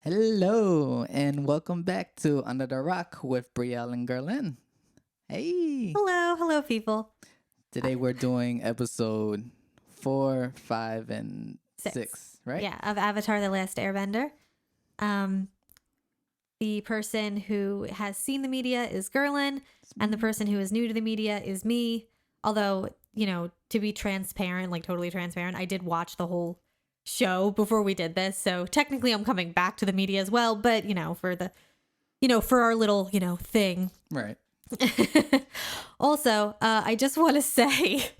Hello, and welcome back to Under the Rock with Brielle and Guerlain. Hey, Hello, people. today we're doing episode 4, 5, and Six. 6, right? Yeah, of Avatar: The Last Airbender. The person who has seen the media is Guerlain, and the person who is new to the media is me. Although, to be transparent, like totally transparent, I did watch the whole show before we did this, so technically I'm coming back to the media as well. But for our little thing. Right. Also, I just want to say.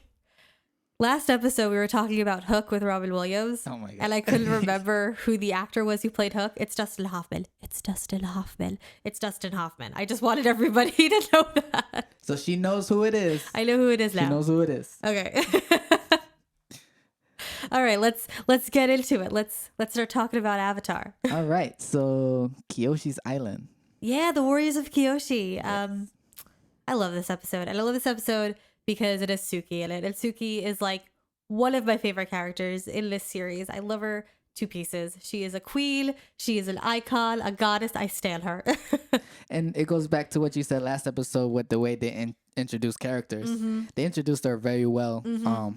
Last episode, we were talking about Hook with Robin Williams. Oh my God. And I couldn't remember who the actor was who played Hook. It's Dustin Hoffman. It's Dustin Hoffman. I just wanted everybody to know that. So she knows who it is. I know who it is now. She knows who it is. Okay. All right, let's get into it. Let's start talking about Avatar. All right. So Kyoshi's Island. Yeah, the Warriors of Kyoshi. Yes. I love this episode. And I love this episode because it has Suki in it. And Suki is like one of my favorite characters in this series. I love her to pieces. She is a queen. She is an icon, a goddess. I stan her. And it goes back to what you said last episode with the way they introduce characters. Mm-hmm. They introduced her very well, Mm-hmm.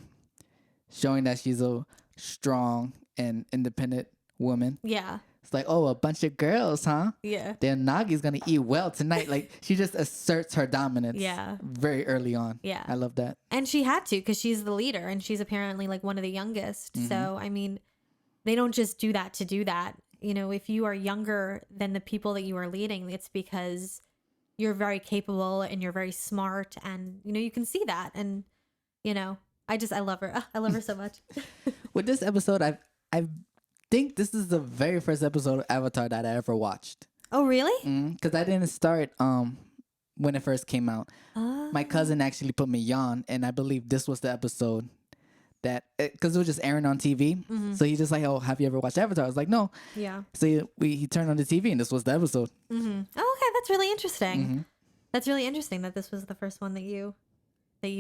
showing that she's a strong and independent woman. Yeah. It's like, oh, a bunch of girls, huh? Yeah. Then Nagi's gonna eat well tonight. Like she just asserts her dominance. Yeah. Very early on. Yeah. I love that. And she had to because she's the leader and she's apparently like one of the youngest. Mm-hmm. So, I mean, they don't just do that to do that. If you are younger than the people that you are leading, it's because you're very capable and you're very smart and, you can see that. And, I love her. I love her so much. With this episode, I think this is the very first episode of Avatar that I ever watched. Oh, really? Because I didn't start when it first came out. Oh. My cousin actually put me on, and I believe this was the episode that because it was just airing on TV. Mm-hmm. So he's just like, "Oh, have you ever watched Avatar?" I was like, "No." Yeah. So he turned on the TV, and this was the episode. Mm-hmm. Oh, okay. That's really interesting. Mm-hmm. That's really interesting that this was the first one that you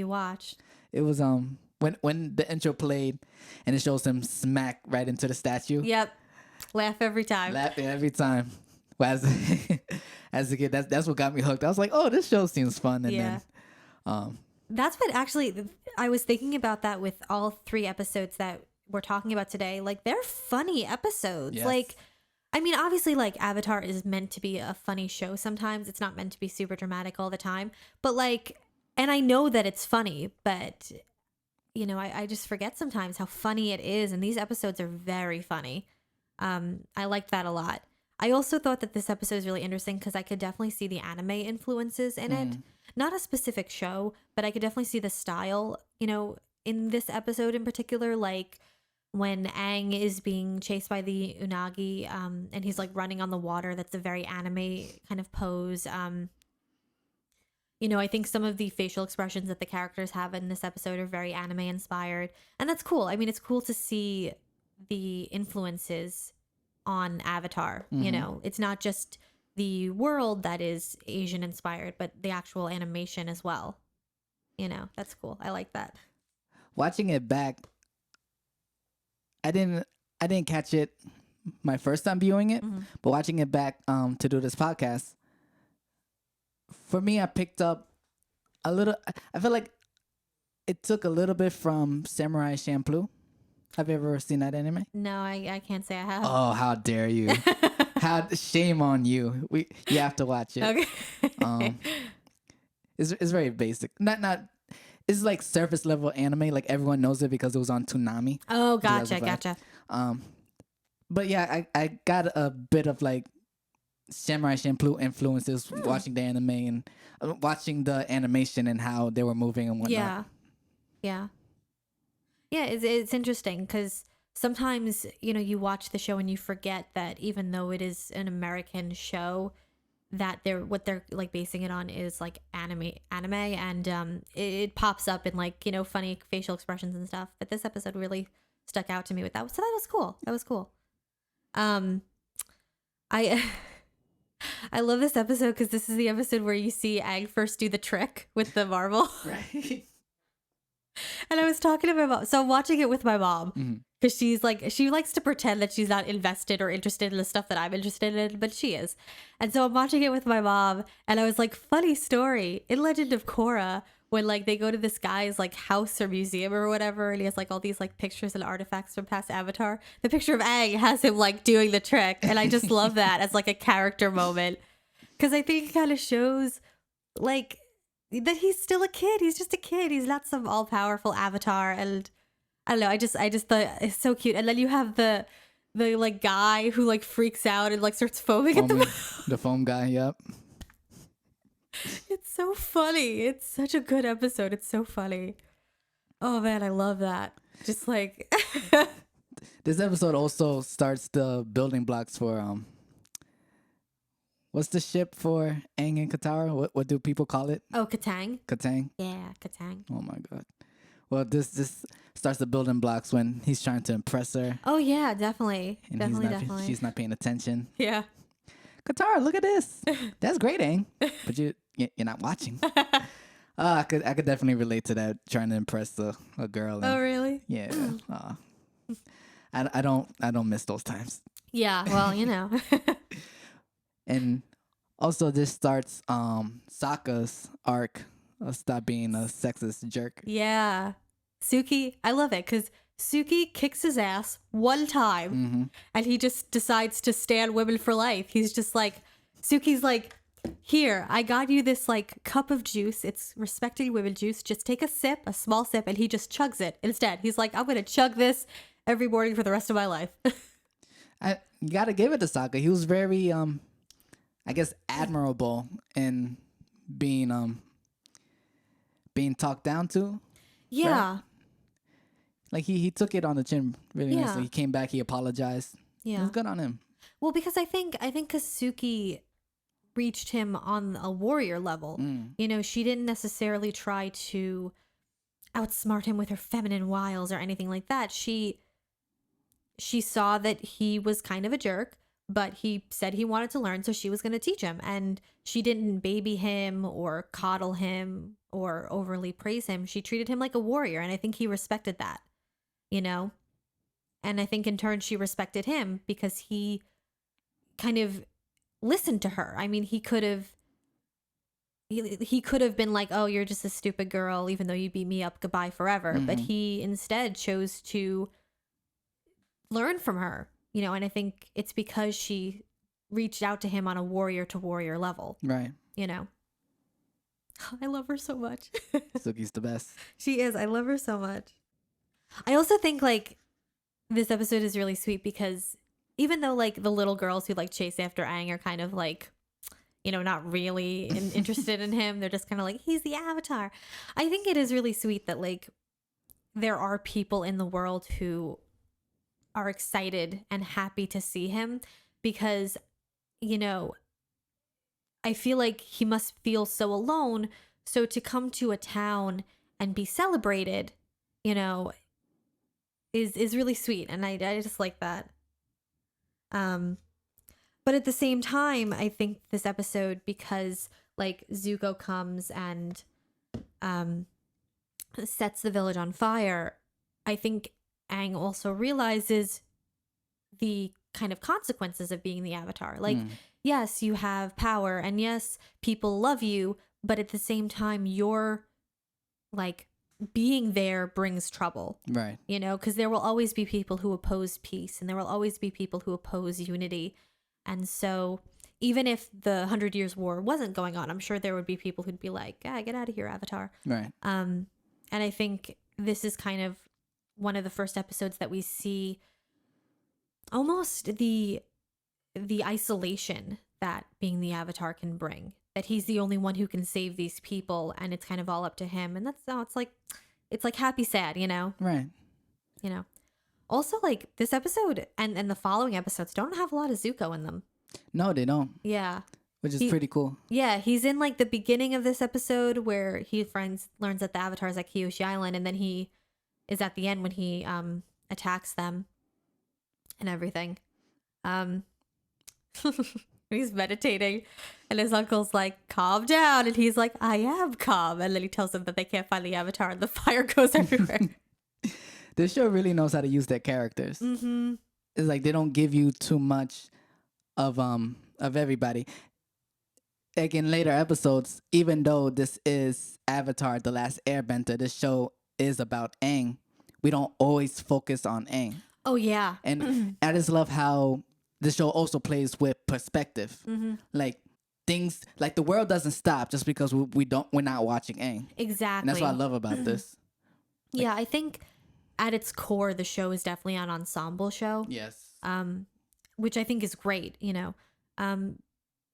watched. It was when the intro played and it shows him smack right into the statue. Yep. Laugh every time. Laughing every time. Well, as a kid, that's what got me hooked. I was like, oh, this show seems fun. And Yeah. then That's what actually I was thinking about that with all 3 episodes that we're talking about today. Like they're funny episodes. Yes. Like, I mean, obviously like Avatar is meant to be a funny show sometimes. It's not meant to be super dramatic all the time. But like, and I know that it's funny, but I just forget sometimes how funny it is. And these episodes are very funny. I liked that a lot. I also thought that this episode is really interesting because I could definitely see the anime influences in it. Not a specific show, but I could definitely see the style, in this episode in particular, like when Aang is being chased by the Unagi and he's like running on the water. That's a very anime kind of pose. I think some of the facial expressions that the characters have in this episode are very anime inspired. And that's cool. I mean, it's cool to see the influences on Avatar. Mm-hmm. It's not just the world that is Asian inspired, but the actual animation as well. That's cool. I like that. watching it back, I didn't catch it my first time viewing it, Mm-hmm. but watching it back to do this podcast, for me, I picked up a little. I feel like it took a little bit from Samurai Champloo. Have you ever seen that anime? No, I can't say I have. Oh, how dare you! Shame on you. You have to watch it. Okay. It's very basic. Not. It's like surface level anime. Like everyone knows it because it was on Toonami. Oh, gotcha. 2005. But yeah, I got a bit of like Samurai Champloo influences watching the anime and watching the animation and how they were moving and whatnot. Yeah. It's interesting because sometimes you watch the show and you forget that even though it is an American show, that what they're like basing it on is like anime, and it pops up in like funny facial expressions and stuff. But this episode really stuck out to me with that, so that was cool. I love this episode because this is the episode where you see Aang first do the trick with the marble. Right. And I was talking to my mom. So I'm watching it with my mom because she likes to pretend that she's not invested or interested in the stuff that I'm interested in, but she is. And so I'm watching it with my mom, and I was like, funny story in Legend of Korra, when like they go to this guy's like house or museum or whatever, and he has like all these like pictures and artifacts from past Avatar. The picture of Aang has him like doing the trick, and I just love that as like a character moment, because I think it kind of shows like that he's still a kid. He's just a kid. He's not some all powerful Avatar. And I don't know. I just thought it's so cute. And then you have the like guy who like freaks out and like starts foaming at the foam guy. Yep. It's so funny. It's such a good episode. It's so funny. Oh man, I love that. Just like this episode also starts the building blocks for what's the ship for Aang and Katara? What do people call it? Oh, Katang. Katang. Yeah, Katang. Oh my god. Well, this starts the building blocks when he's trying to impress her. Oh yeah, definitely. And Definitely. she's not paying attention. Yeah. Katara, look at this. That's great, Aang. But you're not watching. I could definitely relate to that, trying to impress a girl. And, Oh really? yeah. I don't miss those times. Yeah. Well, you know. And also this starts Sokka's arc of stop being a sexist jerk. Yeah. Suki, I love it because Suki kicks his ass one time and he just decides to stand women for life. He's just like, Suki's like, here, I got you this like cup of juice. It's respecting women juice. Just take a sip, a small sip, and he just chugs it instead. He's like, I'm going to chug this every morning for the rest of my life. You got to give it to Sokka. He was very, I guess, admirable in being talked down to. Yeah. Right? Like he took it on the chin really nicely. He came back, he apologized. Yeah. It was good on him. Well, because I think Suki reached him on a warrior level. You know, she didn't necessarily try to outsmart him with her feminine wiles or anything like that. She saw that he was kind of a jerk, but he said he wanted to learn, so she was going to teach him. And she didn't baby him or coddle him or overly praise him. She treated him like a warrior, and I think he respected that, you know? And I think in turn she respected him because he kind of listened to her. I mean, he could have been like, oh, you're just a stupid girl, even though you beat me up, goodbye forever. But he instead chose to learn from her, you know, and I think it's because she reached out to him on a warrior to warrior level. Right. You know. I love her so much. Suki's the best. She is. I love her so much. I also think like this episode is really sweet because even though like the little girls who like chase after Aang are kind of like, you know, not really interested in him, they're just kind of like, he's the Avatar. I think it is really sweet that like there are people in the world who are excited and happy to see him because, you know, I feel like he must feel so alone. So to come to a town and be celebrated, you know, is really sweet. And I just like that. But at the same time, I think this episode, because like Zuko comes and sets the village on fire, I think Aang also realizes the kind of consequences of being the Avatar. Like, yes, you have power and yes, people love you, but at the same time, you're like being there brings trouble. Right. You know, because there will always be people who oppose peace and there will always be people who oppose unity. And so even if the 100 Years' War wasn't going on, I'm sure there would be people who'd be like, ah, get out of here, Avatar. Right. And I think this is kind of one of the first episodes that we see almost the isolation that being the Avatar can bring, that he's the only one who can save these people and it's kind of all up to him. And that's how it's like happy sad, you know? Right. You know, also like this episode and the following episodes don't have a lot of Zuko in them. No, they don't. Yeah. Which is pretty cool. Yeah, he's in like the beginning of this episode where he learns that the Avatar is at Kyoshi Island, and then he is at the end when he attacks them and everything. He's meditating and his uncle's like, calm down, and he's like, I am calm, and then he tells them that they can't find the Avatar and the fire goes everywhere. the show really knows how to use their characters. Mm-hmm. It's like they don't give you too much of everybody. Like in later episodes, even though this is Avatar: The Last Airbender, this show is about Aang. We don't always focus on Aang. Oh yeah. And I just love how the show also plays with perspective. Like things, like the world doesn't stop just because we're not watching Aang. Exactly. And that's what I love about this. Yeah, I think at its core, the show is definitely an ensemble show. Yes. Which I think is great, you know,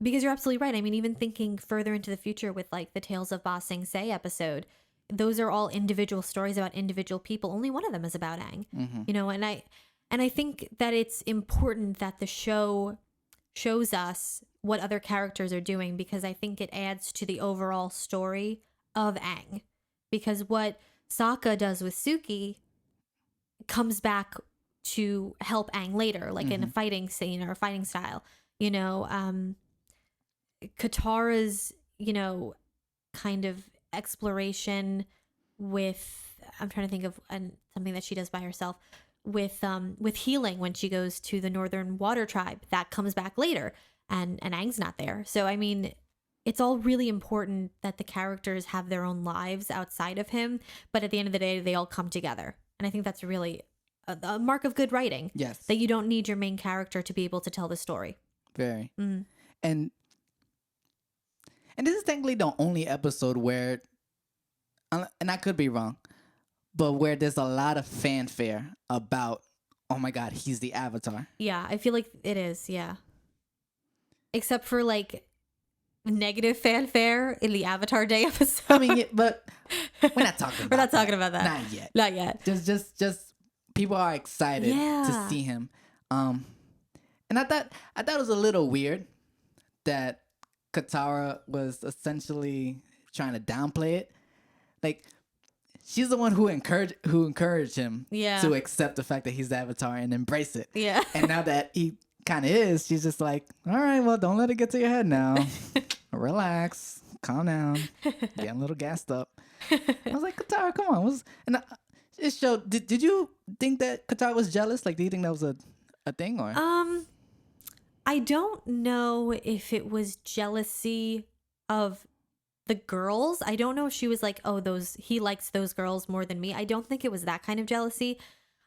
because you're absolutely right. I mean, even thinking further into the future with like the Tales of Ba Sing Se episode, those are all individual stories about individual people. Only one of them is about Aang, you know, and I think that it's important that the show shows us what other characters are doing, because I think it adds to the overall story of Aang. Because what Sokka does with Suki comes back to help Aang later, like in a fighting scene or a fighting style. You know, Katara's, you know, kind of exploration with, I'm trying to think of something that she does by herself with healing when she goes to the Northern Water Tribe, that comes back later, and Aang's not there. So I mean, it's all really important that the characters have their own lives outside of him, but at the end of the day, they all come together. And I think that's really a mark of good writing. Yes. That you don't need your main character to be able to tell the story. Very. And this is technically the only episode where, and I could be wrong, but where there's a lot of fanfare about, oh my God, he's the Avatar. Yeah, I feel like it is, yeah. Except for like negative fanfare in the Avatar Day episode. I mean, but we're not talking about We're not talking about that. Not yet. Not yet. Just people are excited to see him. And I thought it was a little weird that Katara was essentially trying to downplay it. Like, she's the one who encouraged him to accept the fact that he's the Avatar and embrace it. Yeah. And now that he kind of is, she's just like, all right, well, don't let it get to your head now. Relax, calm down, getting a little gassed up. I was like, Katara, come on. It showed. Did you think that Katara was jealous? Like, do you think that was a thing, or? I don't know if it was jealousy of the girls. I don't know if she was like, oh, he likes those girls more than me. I don't think it was that kind of jealousy.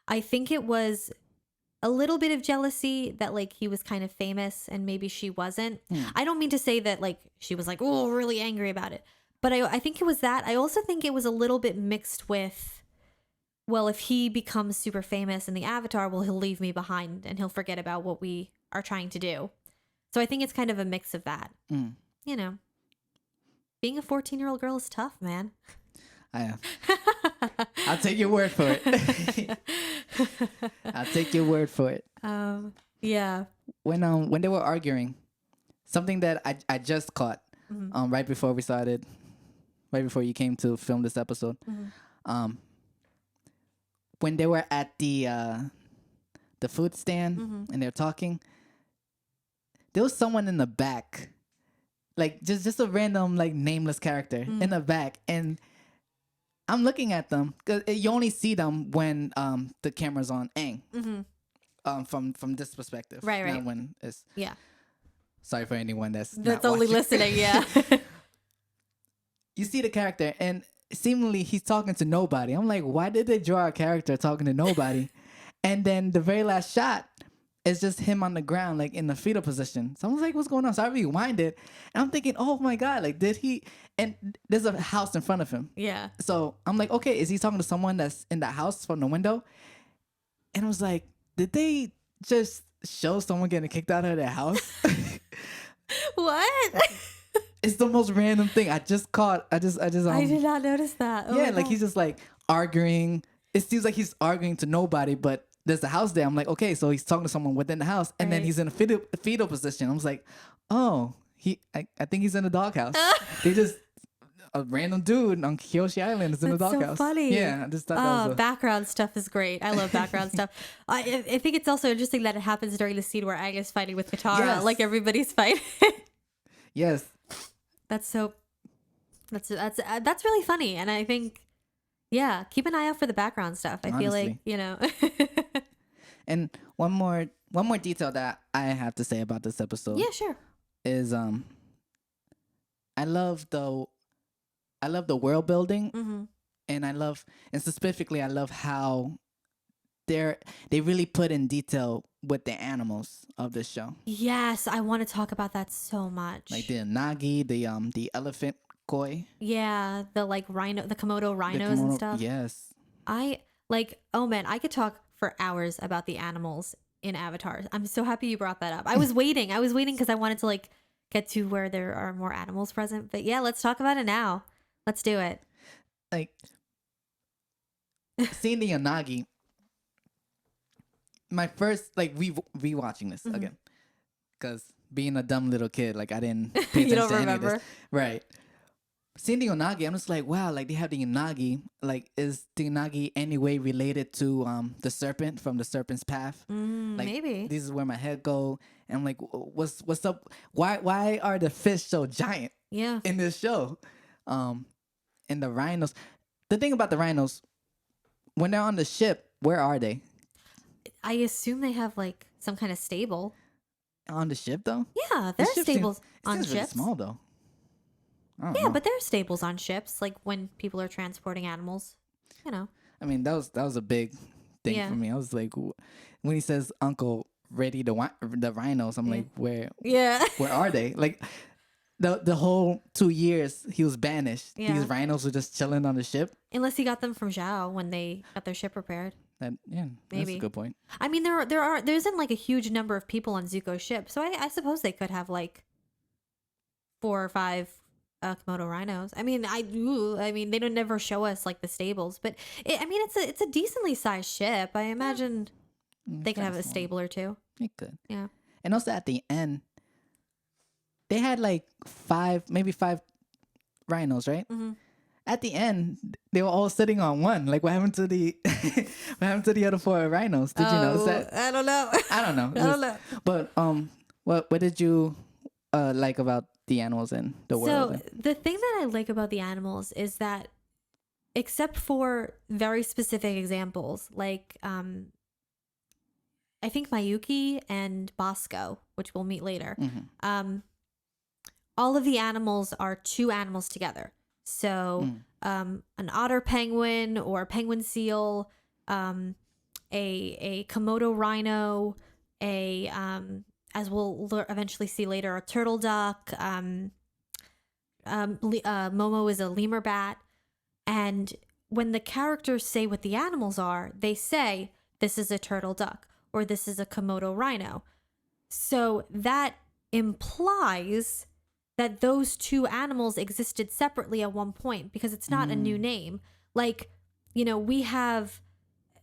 I think it was a little bit of jealousy that like he was kind of famous and maybe she wasn't. I don't mean to say that like she was like, oh, really angry about it. But I think it was that. I also think it was a little bit mixed with, well, if he becomes super famous in the Avatar, well, he'll leave me behind and he'll forget about what we are trying to do. So I think it's kind of a mix of that. You know, being a 14-year-old girl is tough, man. I am. I'll take your word for it. I'll take your word for it. Yeah. When they were arguing, something that I just caught right before we started, right before you came to film this episode, when they were at the food stand and they're talking, there was someone in the back, like just a random like nameless character in the back, and I'm looking at them because you only see them when the camera's on Aang. From this perspective, right? Not when it's Sorry for anyone that's only listening. Yeah. You see the character, and seemingly he's talking to nobody. I'm like, why did they draw a character talking to nobody? And then the very last shot is just him on the ground, like in the fetal position. So I was like, what's going on? So I rewind it, and I'm thinking, oh my God, like did he? And there's a house in front of him. Yeah. So I'm like, okay, is he talking to someone that's in that house from the window? And I was like, did they just show someone getting kicked out of their house? What? It's the most random thing. I just caught. I did not notice that. Oh yeah, like he's just like arguing. It seems like he's arguing to nobody, but there's a house there. I'm like, okay, so he's talking to someone within the house, and then he's in a fetal position. I was like, oh, I think he's in a doghouse. They just a random dude on Kyoshi Island is in a doghouse. So funny. Yeah, I just thought that was background stuff is great. I love background stuff. I think it's also interesting that it happens during the scene where Aang is fighting with Katara, Yes. like everybody's fighting. Yes. That's really funny, and I think, Yeah, keep an eye out for the background stuff. I feel like, Honestly. And one more detail that I have to say about this episode yeah, sure. is I love the world building, Mm-hmm. and specifically I love how they really put in detail with the animals of the show. Yes, I want to talk about that so much. Like the nagi, the elephant koi, Yeah, the like rhino, the Komodo rhinos and stuff. Yes. I like, oh man, I could talk for hours about the animals in Avatar. I'm so happy you brought that up. I was waiting because I wanted to like get to where there are more animals present. But yeah, let's talk about it now. Let's do it. Like seeing the Yanagi, my first like rewatching this Mm-hmm. again, because being a dumb little kid, like I didn't pay You attention don't to any of remember? this. Right. Seeing the Unagi, I'm just like, wow, like they have the Unagi. Like, is the Unagi any way related to the serpent from the Serpent's Path? Like, Maybe. this is where my head go. And I'm like, what's up? Why are the fish so giant Yeah. in this show? And the rhinos. The thing about the rhinos, when they're on the ship, where are they? I assume they have like some kind of stable. On the ship though? Yeah, The there are ship stables on seems really ships. small though. I don't Yeah, know. but there are stables on ships, like when people are transporting animals. You know. I mean, that was a big thing Yeah. for me. I was like, when he says Uncle ready the rhinos, I'm Yeah. like, where Yeah. are they? Like the whole 2 years he was banished. Yeah. These rhinos were just chilling on the ship. Unless he got them from Zhao when they got their ship repaired. That's Maybe. a good point. I mean, there isn't like a huge number of people on Zuko's ship, so I suppose they could have like 4 or 5 Komodo rhinos. I mean, they don't never show us like the stables, but it's a decently sized ship. I imagine they could have a stable or two. It could. Yeah. And also at the end, they had like 5 rhinos, right? Mm-hmm. At the end, they were all sitting on one. Like, what happened to the what happened to the other 4 rhinos? Did you notice that? I don't know. I don't know. I don't know. But what did you like about the animals in the world? So the thing that I like about the animals is that, except for very specific examples, like I think Mayuki and Bosco, which we'll meet later, Mm-hmm. all of the animals are 2 animals together. So an otter penguin or a penguin seal, a Komodo rhino, as we'll eventually see later, a turtle duck. Momo is a lemur bat. And when the characters say what the animals are, they say, this is a turtle duck or this is a Komodo rhino. So that implies that those 2 animals existed separately at one point, because it's not a new name. Like, we have,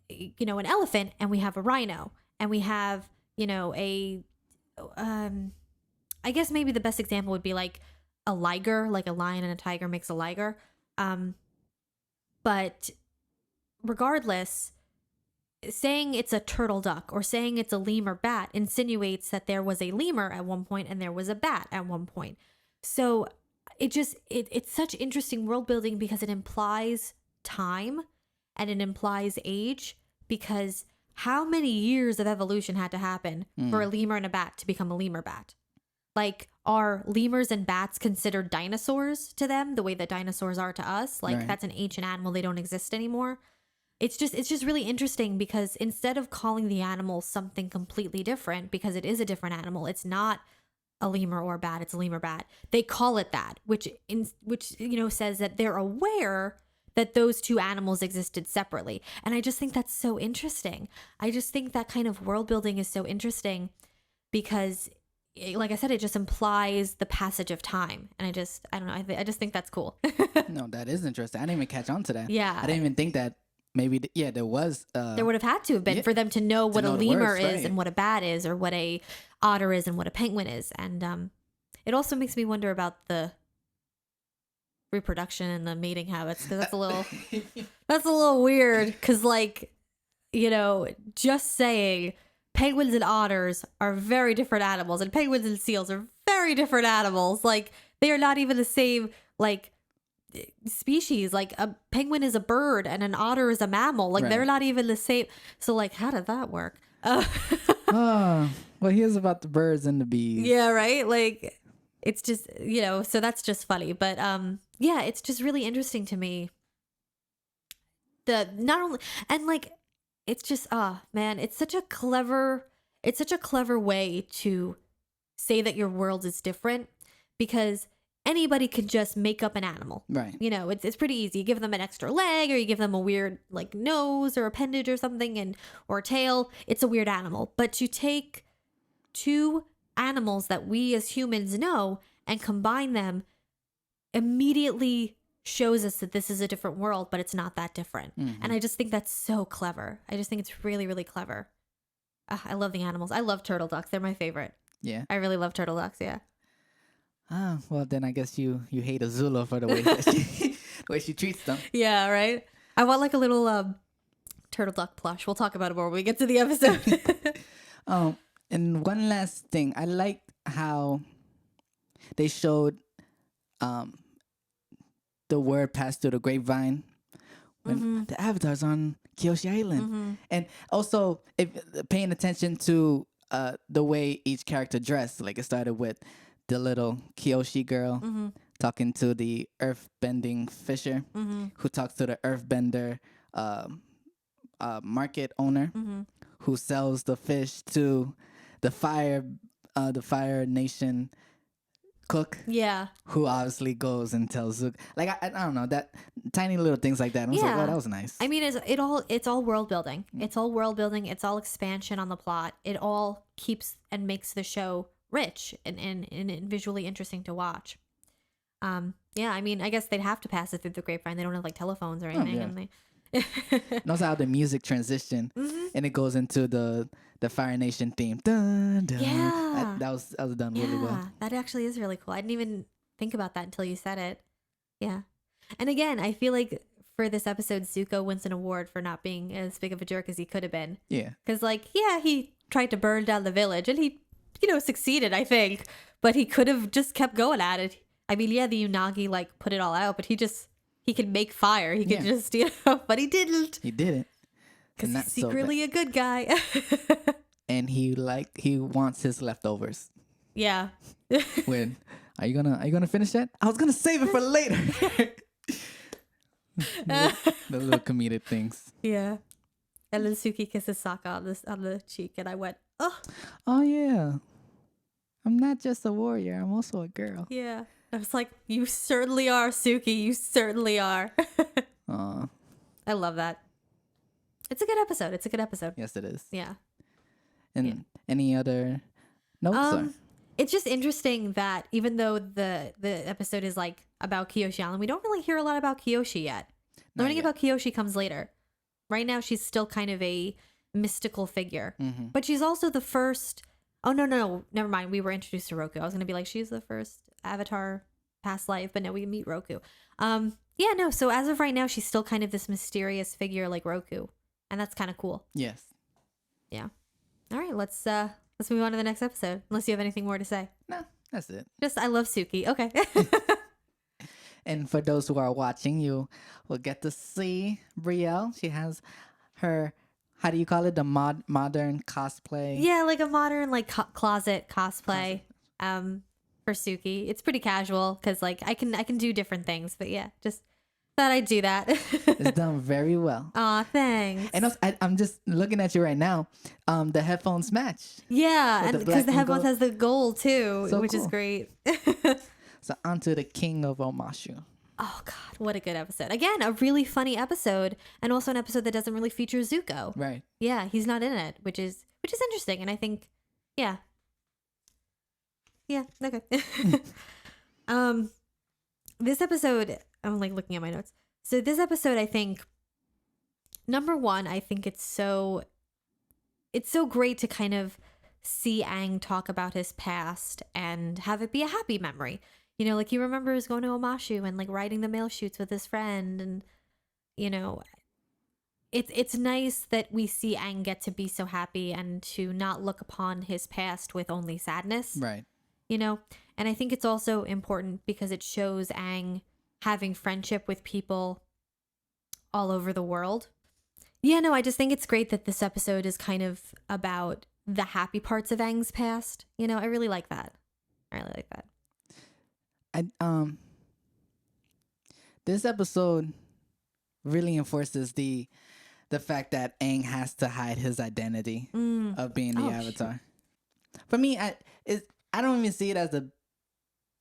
an elephant and we have a rhino, and we have, I guess maybe the best example would be like a liger, like a lion and a tiger makes a liger. But regardless, saying it's a turtle duck or saying it's a lemur bat insinuates that there was a lemur at one point and there was a bat at one point. So it's such interesting world building because it implies time and it implies age, because how many years of evolution had to happen for a lemur and a bat to become a lemur bat? Like, are lemurs and bats considered dinosaurs to them the way that dinosaurs are to us? Like, Right. That's an ancient animal. They don't exist anymore. It's just really interesting because instead of calling the animal something completely different, because it is a different animal, it's not a lemur or a bat, it's a lemur bat. They call it that, which says that they're aware that those 2 animals existed separately. And I just think that's so interesting. I just think that kind of world building is so interesting because, like I said, it just implies the passage of time. And I don't know. I just think that's cool. No, that is interesting. I didn't even catch on to that. Yeah. I didn't even think that maybe there was. There would have had to have been for them to know what a know the lemur words, is right. and what a bat is, or what a otter is and what a penguin is. And it also makes me wonder about the reproduction and the mating habits, because that's a little weird, because just saying penguins and otters are very different animals and penguins and seals are very different animals, like they are not even the same species. Like a penguin is a bird and an otter is a mammal. Like they're Right. not even the same. So like, how did that work? Oh, well, here's about the birds and the bees. Yeah, right. Like it's just, so that's just funny. But yeah, it's just really interesting to me. The not only and like it's just man, it's such a clever way to say that your world is different, because anybody could just make up an animal. Right. It's pretty easy. You give them an extra leg, or you give them a weird like nose or appendage or something, or a tail. It's a weird animal. But you take two animals that we as humans know and combine them, immediately shows us that this is a different world, but it's not that different. And I just think that's so clever. I just think it's really, really clever. I love the animals. I love turtle ducks. They're my favorite. Yeah. I really love turtle ducks. Yeah. Ah, well, then I guess you hate Azula for the way that the way she treats them. Yeah, right? I want like a little turtle duck plush. We'll talk about it more when we get to the episode. And one last thing, I like how they showed the word passed through the grapevine when the Avatar's on Kyoshi Island. And also, if paying attention to the way each character dressed, like it started with the little Kyoshi girl talking to the earth-bending fisher, who talks to the earthbender market owner, who sells the fish to the fire nation cook, Yeah. who obviously goes and tells Zook. Like I don't know, that tiny little things like that. I was like, Yeah. oh, that was nice. I mean, it's all world building. It's all world building. It's all expansion on the plot. It all keeps and makes the show rich and visually interesting to watch. Yeah, I mean, I guess they'd have to pass it through the grapevine. They don't have like telephones or anything. yeah. And they And also how the music transition and it goes into the Fire Nation theme. Dun, dun. Yeah. That was done really well. Yeah, that actually is really cool. I didn't even think about that until you said it. Yeah. And again, I feel like for this episode, Zuko wins an award for not being as big of a jerk as he could have been. Yeah. Because, like, yeah, he tried to burn down the village and he, succeeded, I think. But he could have just kept going at it. I mean, yeah, the Unagi, like, put it all out, but he could make fire. He could just, but he didn't. He did it. Because And he's that's so secretly a good guy. And he wants his leftovers. Yeah. When are you gonna finish that? I was gonna save it for later. the little comedic things. Yeah. And then Suki kisses Sokka on the cheek, and I went, oh. Oh yeah. I'm not just a warrior, I'm also a girl. Yeah. I was like, you certainly are, Suki. You certainly are. Aw. I love that. It's a good episode. It's a good episode. Yes it is. Yeah. And any other notes? Or? It's just interesting that even though the episode is like about Kyoshi Island, we don't really hear a lot about Kyoshi yet. Not Learning yet. about Kyoshi comes later. Right now, she's still kind of a mystical figure. But she's also the first... Oh, no. Never mind. We were introduced to Roku. I was going to be like, she's the first Avatar past life, but no, we meet Roku. Yeah, no. So as of right now, she's still kind of this mysterious figure like Roku. And that's kind of cool. Yes. Yeah. All right, let's move on to the next episode. Unless you have anything more to say. No, that's it. Just I love Suki. Okay. And for those who are watching, you will get to see Brielle. She has her, how do you call it? The modern cosplay. Yeah, like a modern like closet cosplay for Suki. It's pretty casual because like I can do different things, but yeah, just thought I'd do that. It's done very well. Aw, thanks. And also, I'm just looking at you right now. The headphones match. Yeah, With and the because black the and headphones gold. has the gold too, So which is cool. great. So onto the king of Omashu. Oh God, what a good episode! Again, a really funny episode, and also an episode that doesn't really feature Zuko. Right. Yeah, he's not in it, which is interesting, and I think, yeah, okay. This episode, I'm like looking at my notes. So this episode, I think, number one, I think it's so great to kind of see Aang talk about his past and have it be a happy memory. Like he remembers going to Omashu and like riding the mail chutes with his friend, and it's nice that we see Aang get to be so happy and to not look upon his past with only sadness. Right. And I think it's also important because it shows Aang having friendship with people all over the world. Yeah, no, I just think it's great that this episode is kind of about the happy parts of Aang's past. You know, I really like that. I really like that. This episode really enforces the fact that Aang has to hide his identity of being the Avatar. For me, I don't even see it as a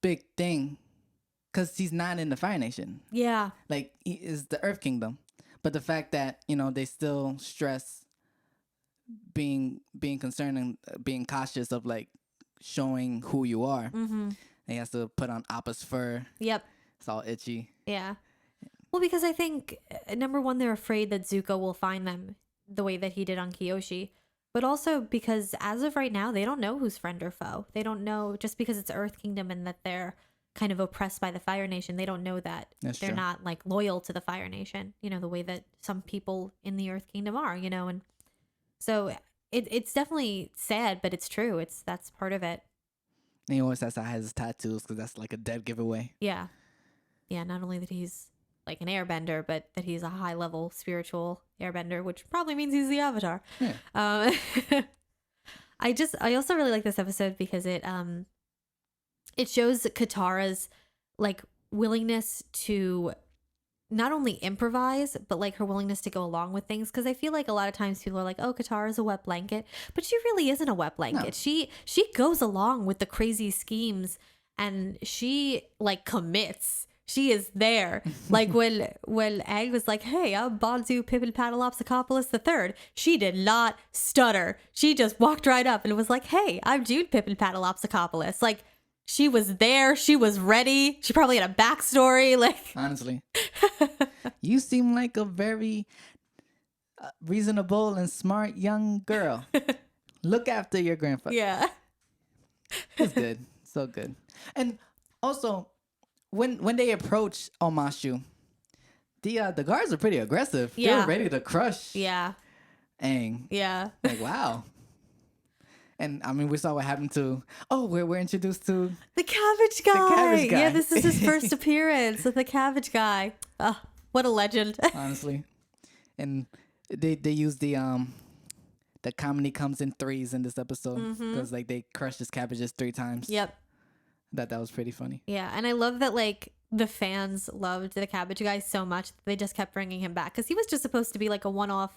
big thing because he's not in the Fire Nation. Yeah. Like, he is the Earth Kingdom. But the fact that, you know, they still stress being concerned and being cautious of, like, showing who you are. Mm-hmm. He has to put on Appa's fur. Yep. It's all itchy. Yeah. Well, because I think, number one, they're afraid that Zuko will find them the way that he did on Kyoshi. But also because as of right now, they don't know who's friend or foe. They don't know, just because it's Earth Kingdom and that they're kind of oppressed by the Fire Nation, they don't know that That's they're true. not like loyal to the Fire Nation, you know, the way that some people in the Earth Kingdom are, you know. And so it's definitely sad, but it's true. That's part of it. And he always has to hide his tattoos because that's like a dead giveaway. Yeah. Yeah, not only that he's like an airbender, but that he's a high level spiritual airbender, which probably means he's the Avatar. Yeah. I also really like this episode because it shows Katara's like willingness to not only improvise, but like her willingness to go along with things. Because I feel like a lot of times people are like, "Oh, Katara's a wet blanket," but she really isn't a wet blanket. No. She goes along with the crazy schemes, and she like commits. She is there. Like when Aang was like, "Hey, I'm Bonzu Pippin-Paddle-Opsicopoulos III," she did not stutter. She just walked right up and was like, "Hey, I'm Jude Pippin-Paddle-Opsicopoulos." Like, she was there. She was ready. She probably had a backstory. Like, honestly, you seem like a very reasonable and smart young girl. Look after your grandfather. yeah. It's good. So good. And also, when they approach Omashu, the guards are pretty aggressive. Yeah. They're ready to crush Yeah. Aang. Yeah. Like, wow. And I mean, we saw what happened to. Oh, we're introduced to The cabbage guy. Cabbage Guy. Yeah, this is his first appearance of the cabbage guy. What a legend. honestly, and they use the comedy comes in threes in this episode because like they crushed his cabbages 3 times. Yep. That was pretty funny. Yeah, and I love that like the fans loved the cabbage guy so much that they just kept bringing him back because he was just supposed to be like a one-off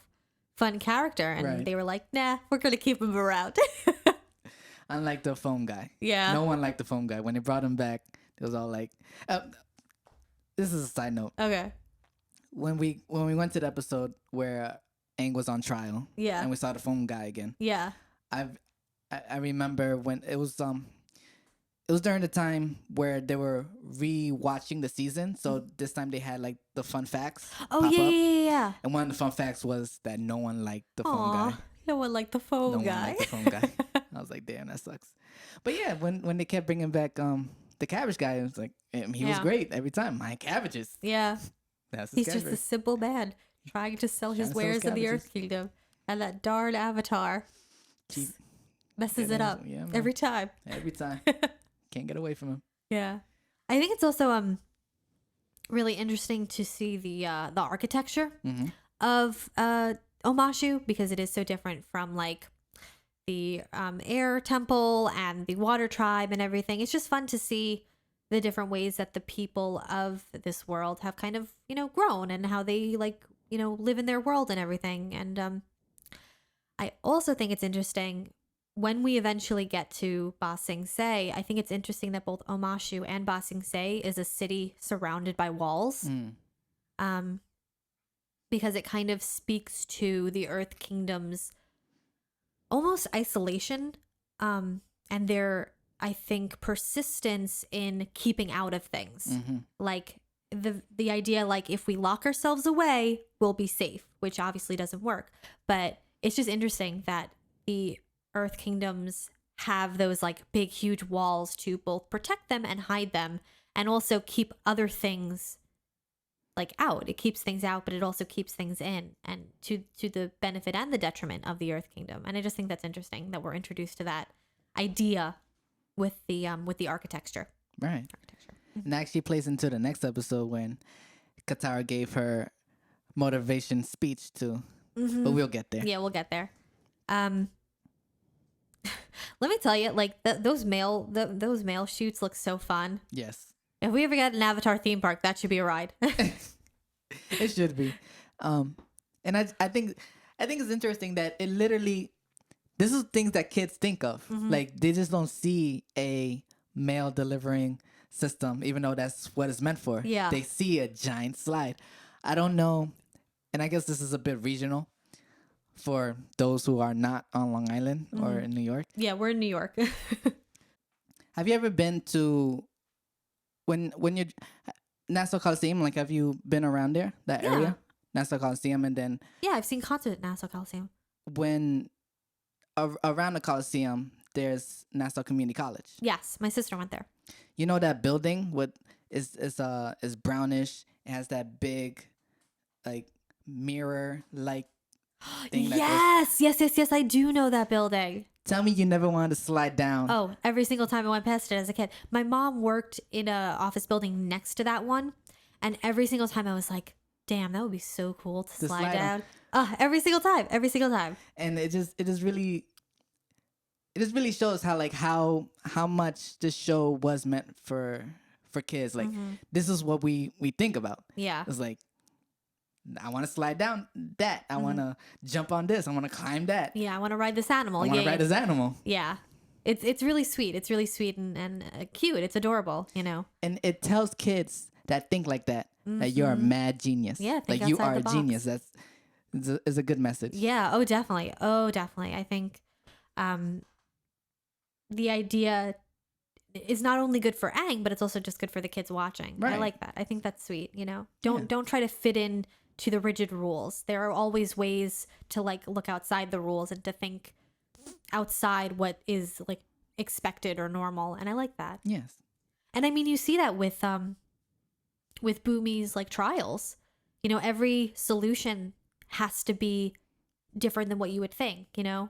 fun character, and Right. they were like, "Nah, we're gonna keep him around." Unlike the foam guy. Yeah. No one liked the foam guy. When they brought him back, it was all like, this is a side note. Okay. When we went to the episode where Aang was on trial, Yeah. and we saw the foam guy again. Yeah. I remember when it was during the time where they were re-watching the season. So this time they had like the fun facts. Oh pop yeah, up. yeah. And one of the fun facts was that no one liked the foam Aw, guy. no one liked the foam No one guy. liked the foam guy. I was like, damn, that sucks. But yeah, when they kept bringing back the cabbage guy, it was like he was Yeah. great every time. My cabbages. Yeah. That's his He's just a catchphrase. simple man trying to sell his Trying to sell his wares in the cabbages. Earth Kingdom, and that darn Avatar Cheap. messes Get it him- up yeah, man. every time. Every time. Can't get away from him. Yeah, I think it's also really interesting to see the architecture Mm-hmm. of Omashu, because it is so different from like the air temple and the water tribe and everything. It's just fun to see the different ways that the people of this world have kind of, you know, grown, and how they like, you know, live in their world and everything. And I also think it's interesting when we eventually get to Ba Sing Se. I think it's interesting that both Omashu and Ba Sing Se is a city surrounded by walls. Because it kind of speaks to the Earth Kingdom's almost isolation, and their, I think, persistence in keeping out of things. Mm-hmm. Like the idea, like if we lock ourselves away, we'll be safe, which obviously doesn't work. But it's just interesting that the Earth Kingdoms have those like big, huge walls to both protect them and hide them, and also keep other things like out. It keeps things out, but it also keeps things in, and to the benefit and the detriment of the Earth Kingdom. And I just think that's interesting that we're introduced to that idea with the architecture. Right. And actually plays into the next episode when Katara gave her motivation speech to. But we'll get there. Yeah, we'll get there. Let me tell you, like those mail shoots look so fun. Yes. If we ever get an Avatar theme park, that should be a ride. It should be. And I think it's interesting that it literally, this is things that kids think of. Like they just don't see a mail delivering system, even though that's what it's meant for. Yeah. They see a giant slide. I don't know, and I guess this is a bit regional for those who are not on Long Island or in New York. Yeah, we're in New York. Have you ever been to when you're Nassau Coliseum? Like, have you been around there, that area, Nassau Coliseum, and then Yeah, I've seen concerts at Nassau Coliseum. when around the Coliseum, there's Nassau Community College. Yes, my sister went there. You know that building is brownish. It has that big, like, mirror like thing. Yes, I do know that building. Tell me you never wanted to slide down. Oh, every single time I went past it as a kid. My mom worked in a office building next to that one, and every single time I was like, damn, that would be so cool to slide down. Every single time. And it just really shows how much this show was meant for kids. Like, this is what we think about. Yeah. It's like, I want to slide down that. I want to jump on this. I want to climb that. Yeah, I want to ride this animal. I want to ride this animal. Yeah. It's really sweet. It's really sweet and cute. It's adorable, you know. And it tells kids that think like that that you're a mad genius. Yeah, think like you outside are the a box. genius. Is a good message. Yeah. Oh, definitely. I think the idea is not only good for Aang, but it's also just good for the kids watching. Right. I like that. I think that's sweet. You know, don't try to fit in to the rigid rules. There are always ways to like look outside the rules and to think outside what is like expected or normal. And I like that. Yes. And I mean, you see that with Boomy's like trials. You know, every solution has to be different than what you would think, you know?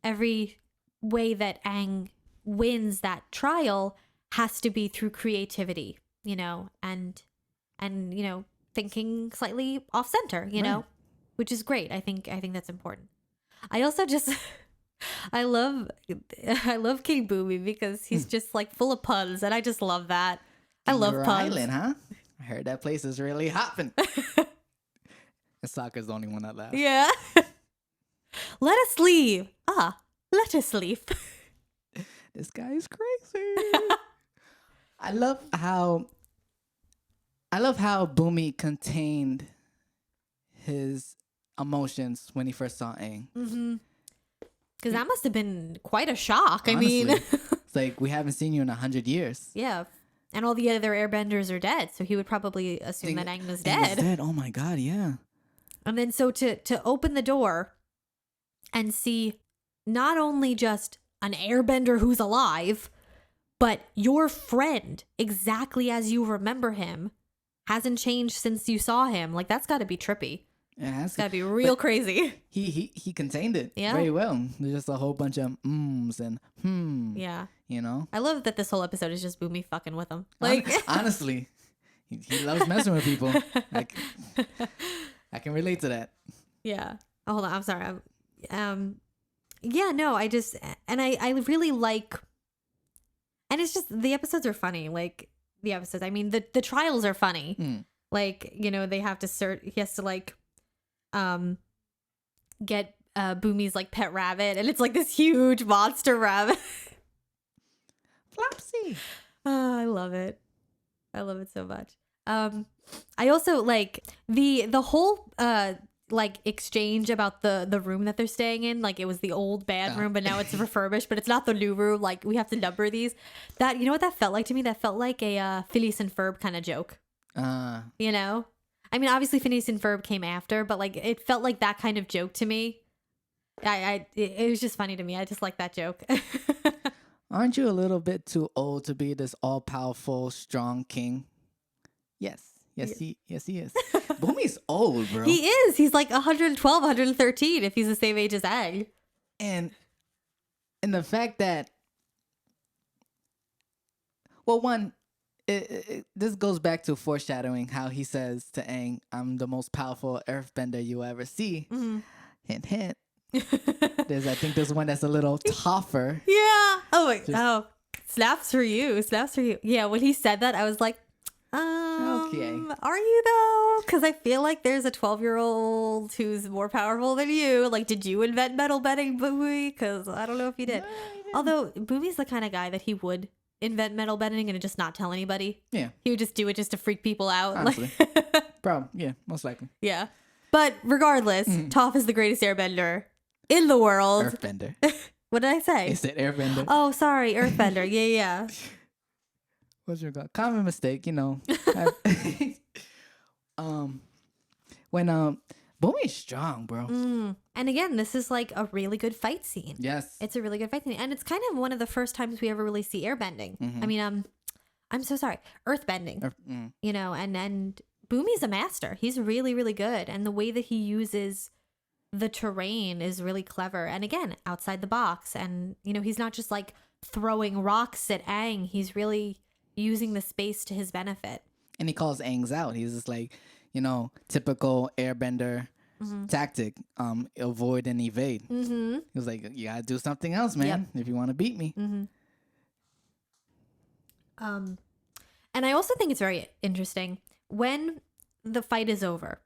Every way that Aang wins that trial has to be through creativity, you know, and you know, thinking slightly off center, you know, which is great. I think that's important. I also just I love King Boomy because he's just like full of puns, and I just love that. I love Your puns. Island, huh? I heard that place is really hopping. And Sokka's the only one that laughs. Yeah. Let us leave. Let us leave. This guy is crazy. I love how Boomy contained his emotions when he first saw Aang. Because that must have been quite a shock. Honestly, I mean, it's like, we haven't seen you in 100 years. yeah. And all the other airbenders are dead, so he would probably assume that Aang was dead. Dead. Oh my god, yeah. And then so to open the door and see not only just an airbender who's alive, but your friend, exactly as you remember him, hasn't changed since you saw him. Like, that's got to be trippy. Yeah, It's got to be real crazy. He contained it Yeah. very well. There's just a whole bunch of and Yeah. you know. I love that this whole episode is just Boomy fucking with him. Like, Honestly, he loves messing with people. Like, I can relate to that. yeah. Oh, hold on. I'm sorry. Yeah, no, I just, and I really like, and it's just, the episodes are funny. Like, I mean, the trials are funny. Like, you know, they have to he has to like, get Boomy's like pet rabbit, and it's like this huge monster rabbit. Flopsy. Oh, I love it. I love it so much. I also like the whole like exchange about the room that they're staying in. Like, it was the old bad room, but now it's refurbished, but it's not the new room. Like, we have to number these. That, you know what that felt like to me? That felt like a Phineas and Ferb kind of joke. You know? I mean, obviously Phineas and Ferb came after, but like, it felt like that kind of joke to me. It was just funny to me. I just like that joke. Aren't you a little bit too old to be this all-powerful, strong king? Yes. He is. Boomy's old, bro. He is. He's like 112, 113 if he's the same age as Aang. And the fact that, well, one, this goes back to foreshadowing how he says to Aang, "I'm the most powerful Earthbender you ever see." Hint, hint. I think there's one that's a little tougher. Yeah. Oh wait. Snaps for you. Snaps for you. Yeah. When he said that, I was like, Okay. Are you though? Because I feel like there's a 12-year-old who's more powerful than you. Like, did you invent metal bending, Boomy? Because I don't know if you did. Although Boomy's the kind of guy that he would invent metal bending and just not tell anybody. Yeah. He would just do it just to freak people out. Honestly. Probably. Yeah. Most likely. Yeah. But regardless, Toph is the greatest airbender in the world. Earthbender. What did I say? He said airbender. Oh, sorry. Earthbender. Yeah. What's your god? Common mistake, you know. When Boomy's strong, bro. And again, this is like a really good fight scene. Yes. It's a really good fight scene. And it's kind of one of the first times we ever really see airbending. I mean, I'm so sorry. Earthbending. You know, and Boomy's a master. He's really, really good. And the way that he uses the terrain is really clever. And again, outside the box. And, you know, he's not just like throwing rocks at Aang. He's really using the space to his benefit. And he calls Aang's out. He's just like, you know, typical airbender tactic. Avoid and evade. He was like, you gotta do something else, man, if you want to beat me. And I also think it's very interesting when the fight is over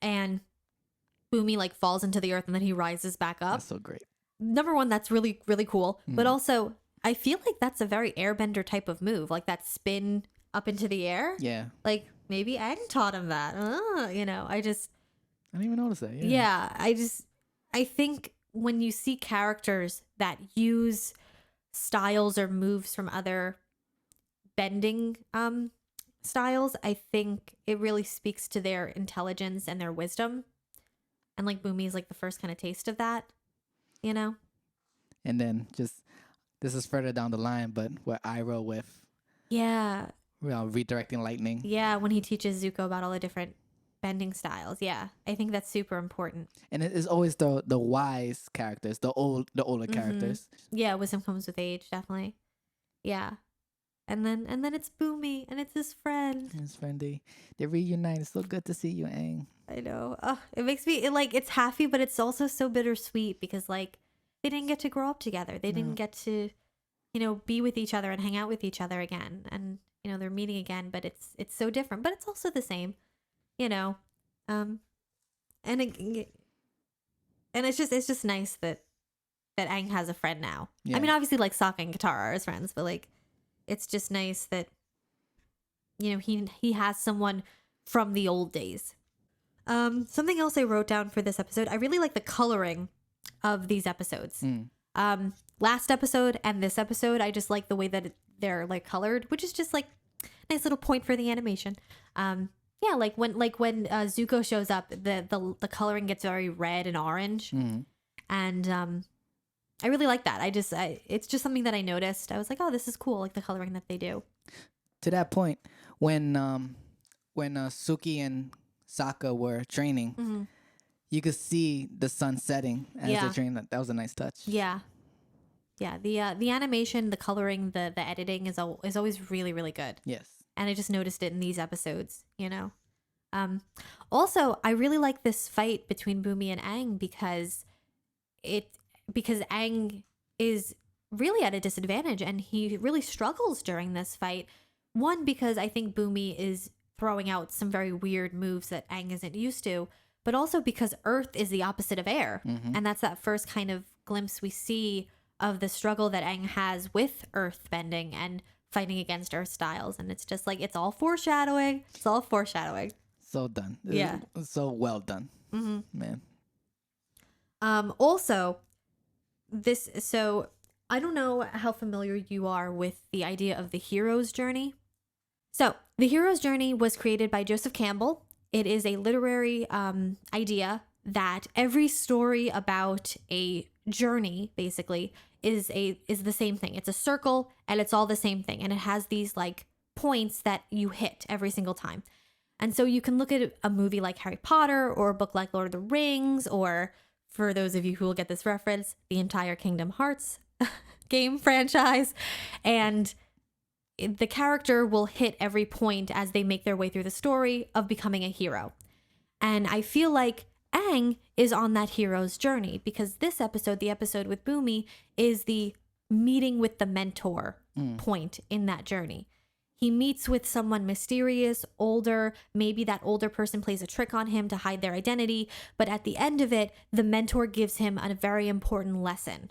and Boomy like falls into the earth and then he rises back up. That's so great. Number one, that's really, really cool. But also, I feel like that's a very airbender type of move, like that spin up into the air. Yeah. Like maybe Aang taught him that. You know, I didn't even notice that. Yeah. I think when you see characters that use styles or moves from other bending styles, I think it really speaks to their intelligence and their wisdom. And like Boomy is like the first kind of taste of that, you know? And then this is further down the line, but what Iroh with redirecting lightning. Yeah, when he teaches Zuko about all the different bending styles. Yeah, I think that's super important. And it is always the wise characters, the older characters. Yeah, wisdom comes with age, definitely. Yeah. And then it's Boomy and it's his friend. His friend, they reunite. It's so good to see you, Aang. I know. It makes me it's happy, but it's also so bittersweet because like they didn't get to grow up together. They didn't get to, you know, be with each other and hang out with each other again. And you know they're meeting again, but it's so different, but it's also the same, you know. And it's just nice that Aang has a friend now. Yeah. I mean, obviously like Sokka and Katara are his friends, but like it's just nice that, you know, he has someone from the old days. Something else I wrote down for this episode, I really like the coloring of these episodes. Last episode and this episode, I just like the way that they're like colored, which is just like nice little point for the animation. Yeah, like when Zuko shows up, the coloring gets very red and orange, and I really like that. It's just something that I noticed. I was like, oh, this is cool, like the coloring that they do. To that point, when Suki and Sokka were training, you could see the sun setting as they're training. That was a nice touch. Yeah. Yeah, the animation, the coloring, the editing is always really, really good. Yes. And I just noticed it in these episodes, you know. Also, I really like this fight between Boomy and Aang because Aang is really at a disadvantage and he really struggles during this fight. One, because I think Boomy is throwing out some very weird moves that Aang isn't used to, but also because Earth is the opposite of air. And that's that first kind of glimpse we see of the struggle that Aang has with earth bending and fighting against earth styles. And it's just like, it's all foreshadowing. It's all foreshadowing. So done. Yeah. So well done. Man. Also, so I don't know how familiar you are with the idea of the hero's journey. So the hero's journey was created by Joseph Campbell. It is a literary idea that every story about a journey basically is the same thing. It's a circle and it's all the same thing. And it has these like points that you hit every single time. And so you can look at a movie like Harry Potter or a book like Lord of the Rings, or for those of you who will get this reference, the entire Kingdom Hearts game franchise. And the character will hit every point as they make their way through the story of becoming a hero. And I feel like Aang is on that hero's journey because this episode, the episode with Boomy, is the meeting with the mentor point in that journey. He meets with someone mysterious, older. Maybe that older person plays a trick on him to hide their identity. But at the end of it, the mentor gives him a very important lesson.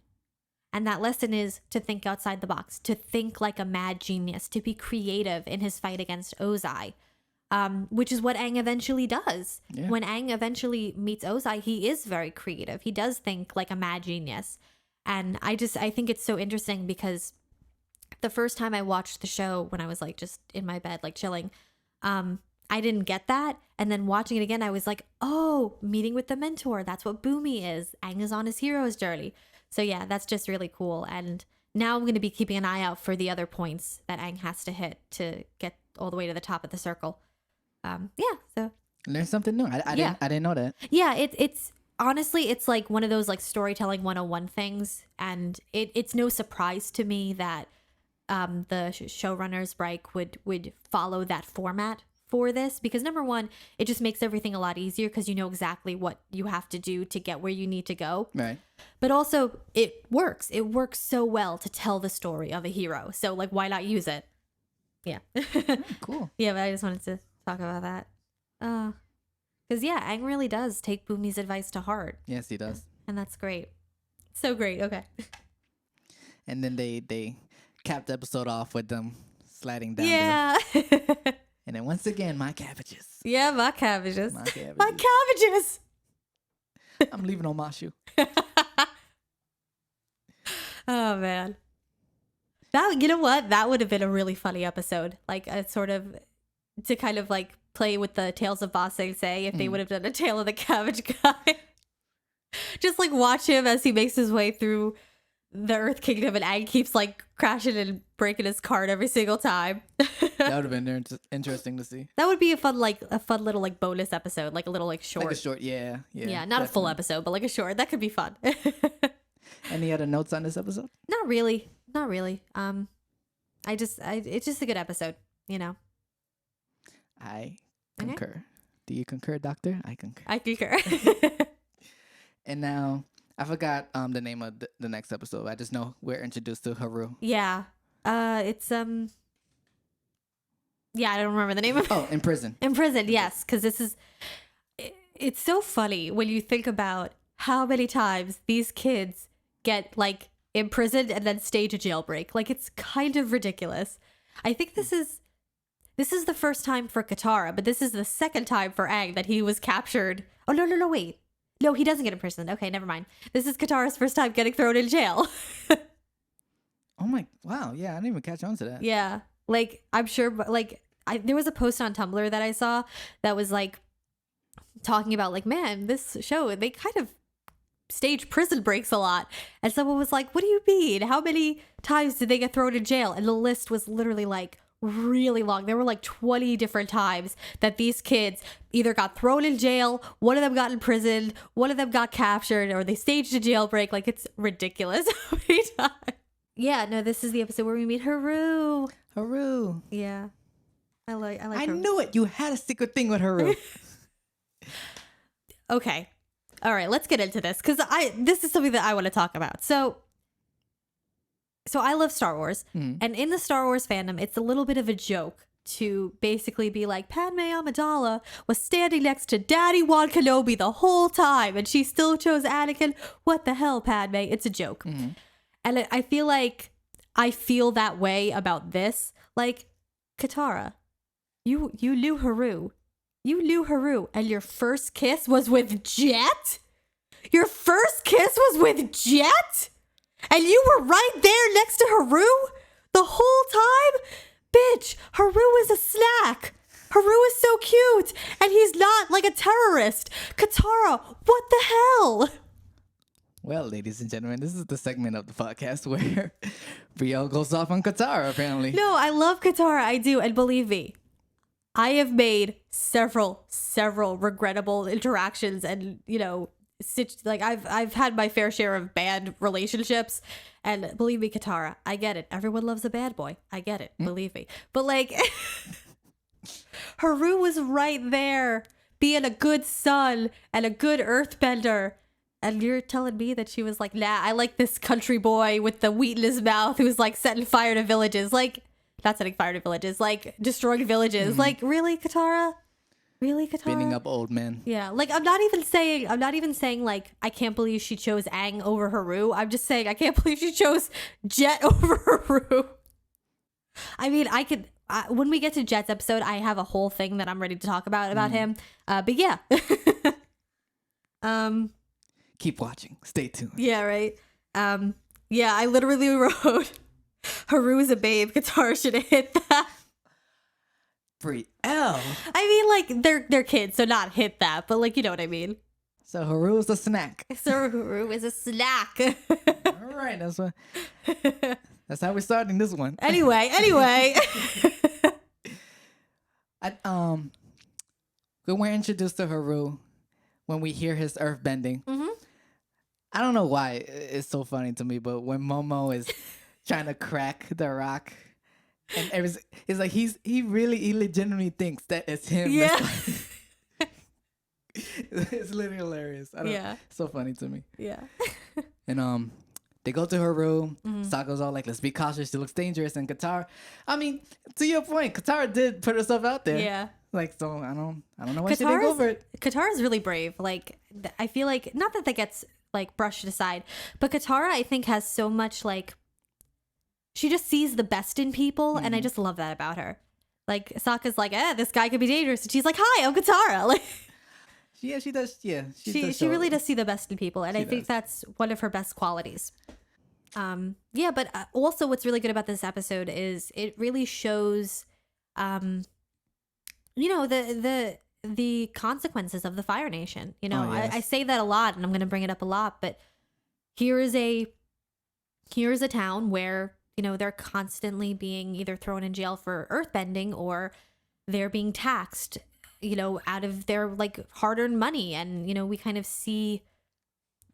And that lesson is to think outside the box, to think like a mad genius, to be creative in his fight against Ozai, which is what Aang eventually does. Yeah. When Aang eventually meets Ozai, he is very creative. He does think like a mad genius. And I think it's so interesting because the first time I watched the show when I was like just in my bed, like chilling, I didn't get that. And then watching it again, I was like, oh, meeting with the mentor. That's what Boomy is. Aang is on his hero's journey. So yeah, that's just really cool. And now I'm going to be keeping an eye out for the other points that Aang has to hit to get all the way to the top of the circle. So learn something new. I didn't know that. Yeah, it's honestly, it's like one of those like storytelling 101 things. And it's no surprise to me that the showrunners, Reich, would follow that format for this because number one, it just makes everything a lot easier because you know exactly what you have to do to get where you need to go. Right. But also it works so well to tell the story of a hero. So like, why not use it? Yeah. Cool. Yeah, but I just wanted to talk about that. Because yeah, Aang really does take Boomy's advice to heart. Yes, he does. And that's great. So great. Okay. And then they capped the episode off with them sliding down. Yeah. And then once again, my cabbages. Yeah, my cabbages. My cabbages. My cabbages. I'm leaving on my shoe. Oh, man. That, you know what? That would have been a really funny episode. Like a sort of, to kind of like play with the Tales of Ba Sing Se if they would have done a Tale of the Cabbage Guy. Just like watch him as he makes his way through the Earth Kingdom and Aang keeps like crashing and breaking his card every single time. That would have been interesting to see. That would be a fun little like bonus episode, like a little like short. Like a short, yeah. Yeah, not definitely. a full episode, but like a short. That could be fun. Any other notes on this episode? Not really. It's just a good episode, you know. I concur. Okay. Do you concur, Doctor? I concur. I concur. And now, I forgot the name of the next episode. I just know we're introduced to Haru. Yeah. It's yeah, I don't remember the name of it. Oh, In Prison. In Prison, yes, because it's so funny when you think about how many times these kids get like imprisoned and then stage a jailbreak. Like it's kind of ridiculous. I think this is the first time for Katara, but this is the second time for Aang that he was captured. Oh no, wait. No, he doesn't get imprisoned. Okay, never mind. This is Katara's first time getting thrown in jail. Oh my, wow. Yeah, I didn't even catch on to that. Yeah. Like, I'm sure, like, there was a post on Tumblr that I saw that was like talking about like, man, this show, they kind of stage prison breaks a lot. And someone was like, what do you mean? How many times did they get thrown in jail? And the list was literally like really long. There were like 20 different times that these kids either got thrown in jail, one of them got imprisoned, one of them got captured, or they staged a jailbreak. Like it's ridiculous how many times. Yeah, no, this is the episode where we meet Haru. Haru. Yeah. I like I Haru. knew it. You had a secret thing with Haru. Okay. All right, let's get into this because this is something that I want to talk about. So I love Star Wars, and in the Star Wars fandom, it's a little bit of a joke to basically be like, Padme Amidala was standing next to Daddy Wan Kenobi the whole time, and she still chose Anakin. What the hell, Padme? It's a joke. Mm-hmm. And I feel like I feel that way about this. Like, Katara, you knew Haru. You knew Haru, and your first kiss was with Jet? Your first kiss was with Jet? And you were right there next to Haru the whole time? Bitch, Haru is a snack. Haru is so cute, and he's not like a terrorist. Katara, what the hell? Well, ladies and gentlemen, this is the segment of the podcast where Brielle goes off on Katara, apparently. No, I love Katara. I do. And believe me, I have made several regrettable interactions and, like I've had my fair share of bad relationships, and believe me, Katara, I get it. Everyone loves a bad boy. I get it. Believe me. But like, Haru was right there, being a good son and a good earthbender. And you're telling me that she was like, nah, I like this country boy with the wheat in his mouth who's like setting fire to villages. Like, not setting fire to villages, like destroying villages. Like, really, Katara? Really, Katara? Beating up old men. Yeah, like I'm not even saying like I can't believe she chose Aang over Haru. I'm just saying I can't believe she chose Jet over Haru. I mean, when we get to Jet's episode, I have a whole thing that I'm ready to talk about him. But yeah. Keep watching. Stay tuned. Yeah, right. Yeah, I literally wrote Haru is a babe. Katara should have hit that. Brielle. I mean, like they're kids, so not hit that, but like you know what I mean. So Haru is a snack. So Haru is a snack. All right, that's how we're starting this one. Anyway. When we're introduced to Haru, when we hear his earth bending, Mm-hmm. I don't know why it's so funny to me, but when Momo is trying to crack the rock, and it's like he legitimately thinks that it's him. Yeah. It's literally hilarious. Yeah. It's so funny to me. Yeah. And they go to her room. Mm-hmm. Sokka's all like, let's be cautious. She looks dangerous. And Katara, I mean, to your point, Katara did put herself out there. Yeah. Like, so I don't know why she didn't go for it. Katara's really brave. Like, I feel like, not that gets like brushed aside, but Katara, I think, has so much like, she just sees the best in people. And I just love that about her. Like, Sokka's like, this guy could be dangerous. And she's like, hi, I'm Katara. Like, Yeah, she does. Yeah, she really does see the best in people, and I think does. that's one of her best qualities. Yeah, but also what's really good about this episode is it really shows, you know, the consequences of the Fire Nation. You know, Oh, yes. I say that a lot, and I'm going to bring it up a lot, but here is a town where, you know, they're constantly being either thrown in jail for earthbending or they're being taxed, you know, out of their like hard-earned money. And, you know, we kind of see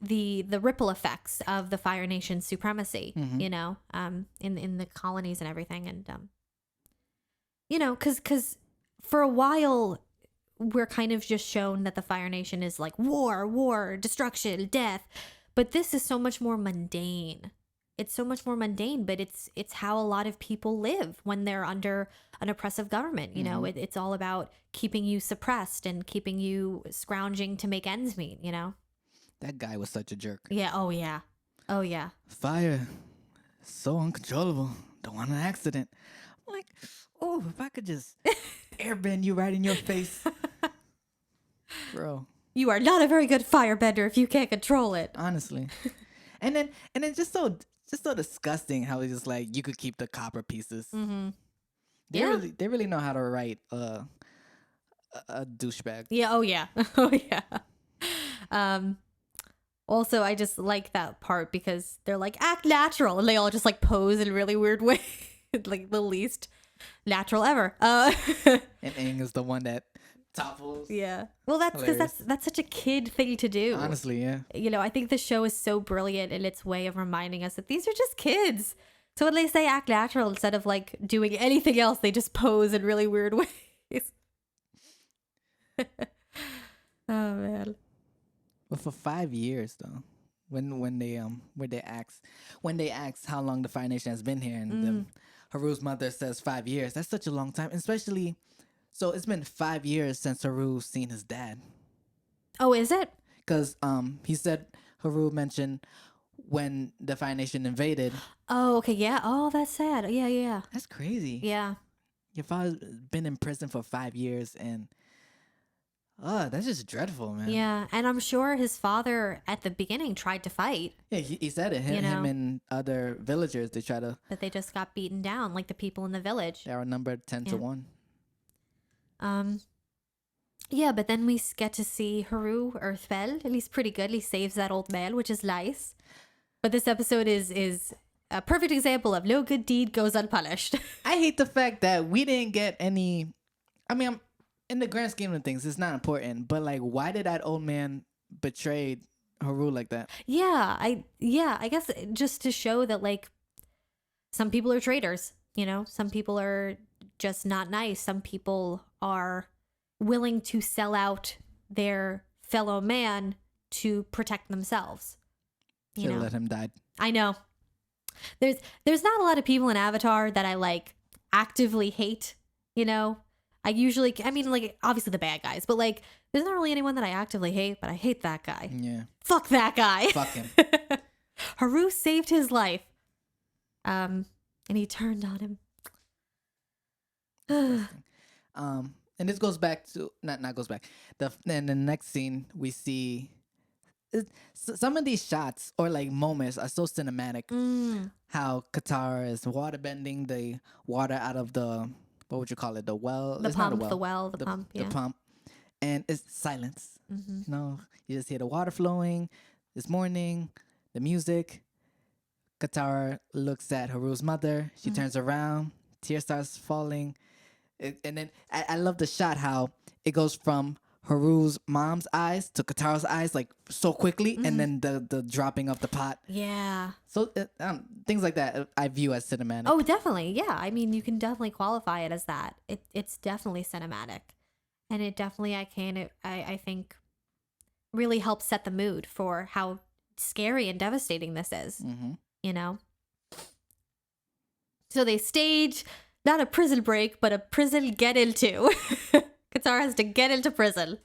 the ripple effects of the Fire Nation's supremacy, you know, in the colonies and everything. And, you know, because for a while, we're kind of just shown that the Fire Nation is like war, destruction, death. But this is so much more mundane. It's so much more mundane, but it's how a lot of people live when they're under an oppressive government. You know, it's all about keeping you suppressed and keeping you scrounging to make ends meet, you know? That guy was such a jerk. Yeah. Oh, yeah. Oh, yeah. Fire, so uncontrollable. Don't want an accident. I'm like, oh, if I could just airbend you right in your face, bro. You are not a very good firebender if you can't control it. Honestly, and then just so disgusting how it's just like you could keep the copper pieces. Mm-hmm. They really know how to write a douchebag. Yeah. Oh, yeah. Oh, yeah. Also, I just like that part because they're like, act natural. And they all just like pose in really weird ways. Like the least natural ever. And Aang is the one that topples. Yeah. Well, that's because that's such a kid thing to do. Honestly, yeah. You know, I think the show is so brilliant in its way of reminding us that these are just kids. So when they say act natural, instead of like doing anything else, they just pose in really weird ways. Oh man. But for 5 years though, when they ask how long the Fire Nation has been here, and Haru's mother says 5 years. That's such a long time, especially. So it's been 5 years since Haru's seen his dad. Oh, is it? Because he said Haru mentioned when the Fire Nation invaded. Oh, okay, yeah. Oh, that's sad. Yeah, yeah. That's crazy. Yeah. Your father's been in prison for 5 years, and that's just dreadful, man. Yeah, and I'm sure his father at the beginning tried to fight. Yeah, he said it. Him and other villagers, they try to. But they just got beaten down, like the people in the village. They are numbered 10 to 1. Yeah, but then we get to see Haru Earthfell, and he's pretty good. He saves that old man, which is nice. But this episode is a perfect example of no good deed goes unpunished. I hate the fact that we didn't get any. I mean, in the grand scheme of things, it's not important. But like, why did that old man betray Haru like that. I guess just to show that like some people are traitors, you know, some people are just not nice. Some people are willing to sell out their fellow man to protect themselves. Should have let him die. I know. There's not a lot of people in Avatar that I like actively hate, you know. I mean, like, obviously the bad guys, but like there's not really anyone that I actively hate, but I hate that guy. Yeah. Fuck that guy. Fuck him. Haru saved his life. And he turned on him. And this goes back to not goes back. In the next scene we see some of these shots or like moments are so cinematic. How Katara is water bending the water out of the, what would you call it? The well. The It's not a pump, well. the pump, yeah. The pump, and it's silence. You know, you just hear the water flowing. This morning, the music. Katara looks at Haru's mother. She turns around. Tears starts falling. And then I love the shot how it goes from Haru's mom's eyes to Katara's eyes like so quickly, and then the dropping of the pot. Yeah. So things like that I view as cinematic. Oh, definitely. Yeah. I mean, you can definitely qualify it as that. It's definitely cinematic, and it definitely I think really helps set the mood for how scary and devastating this is. You know. So they stage not a prison break, but a prison get into. Katara has to get into prison.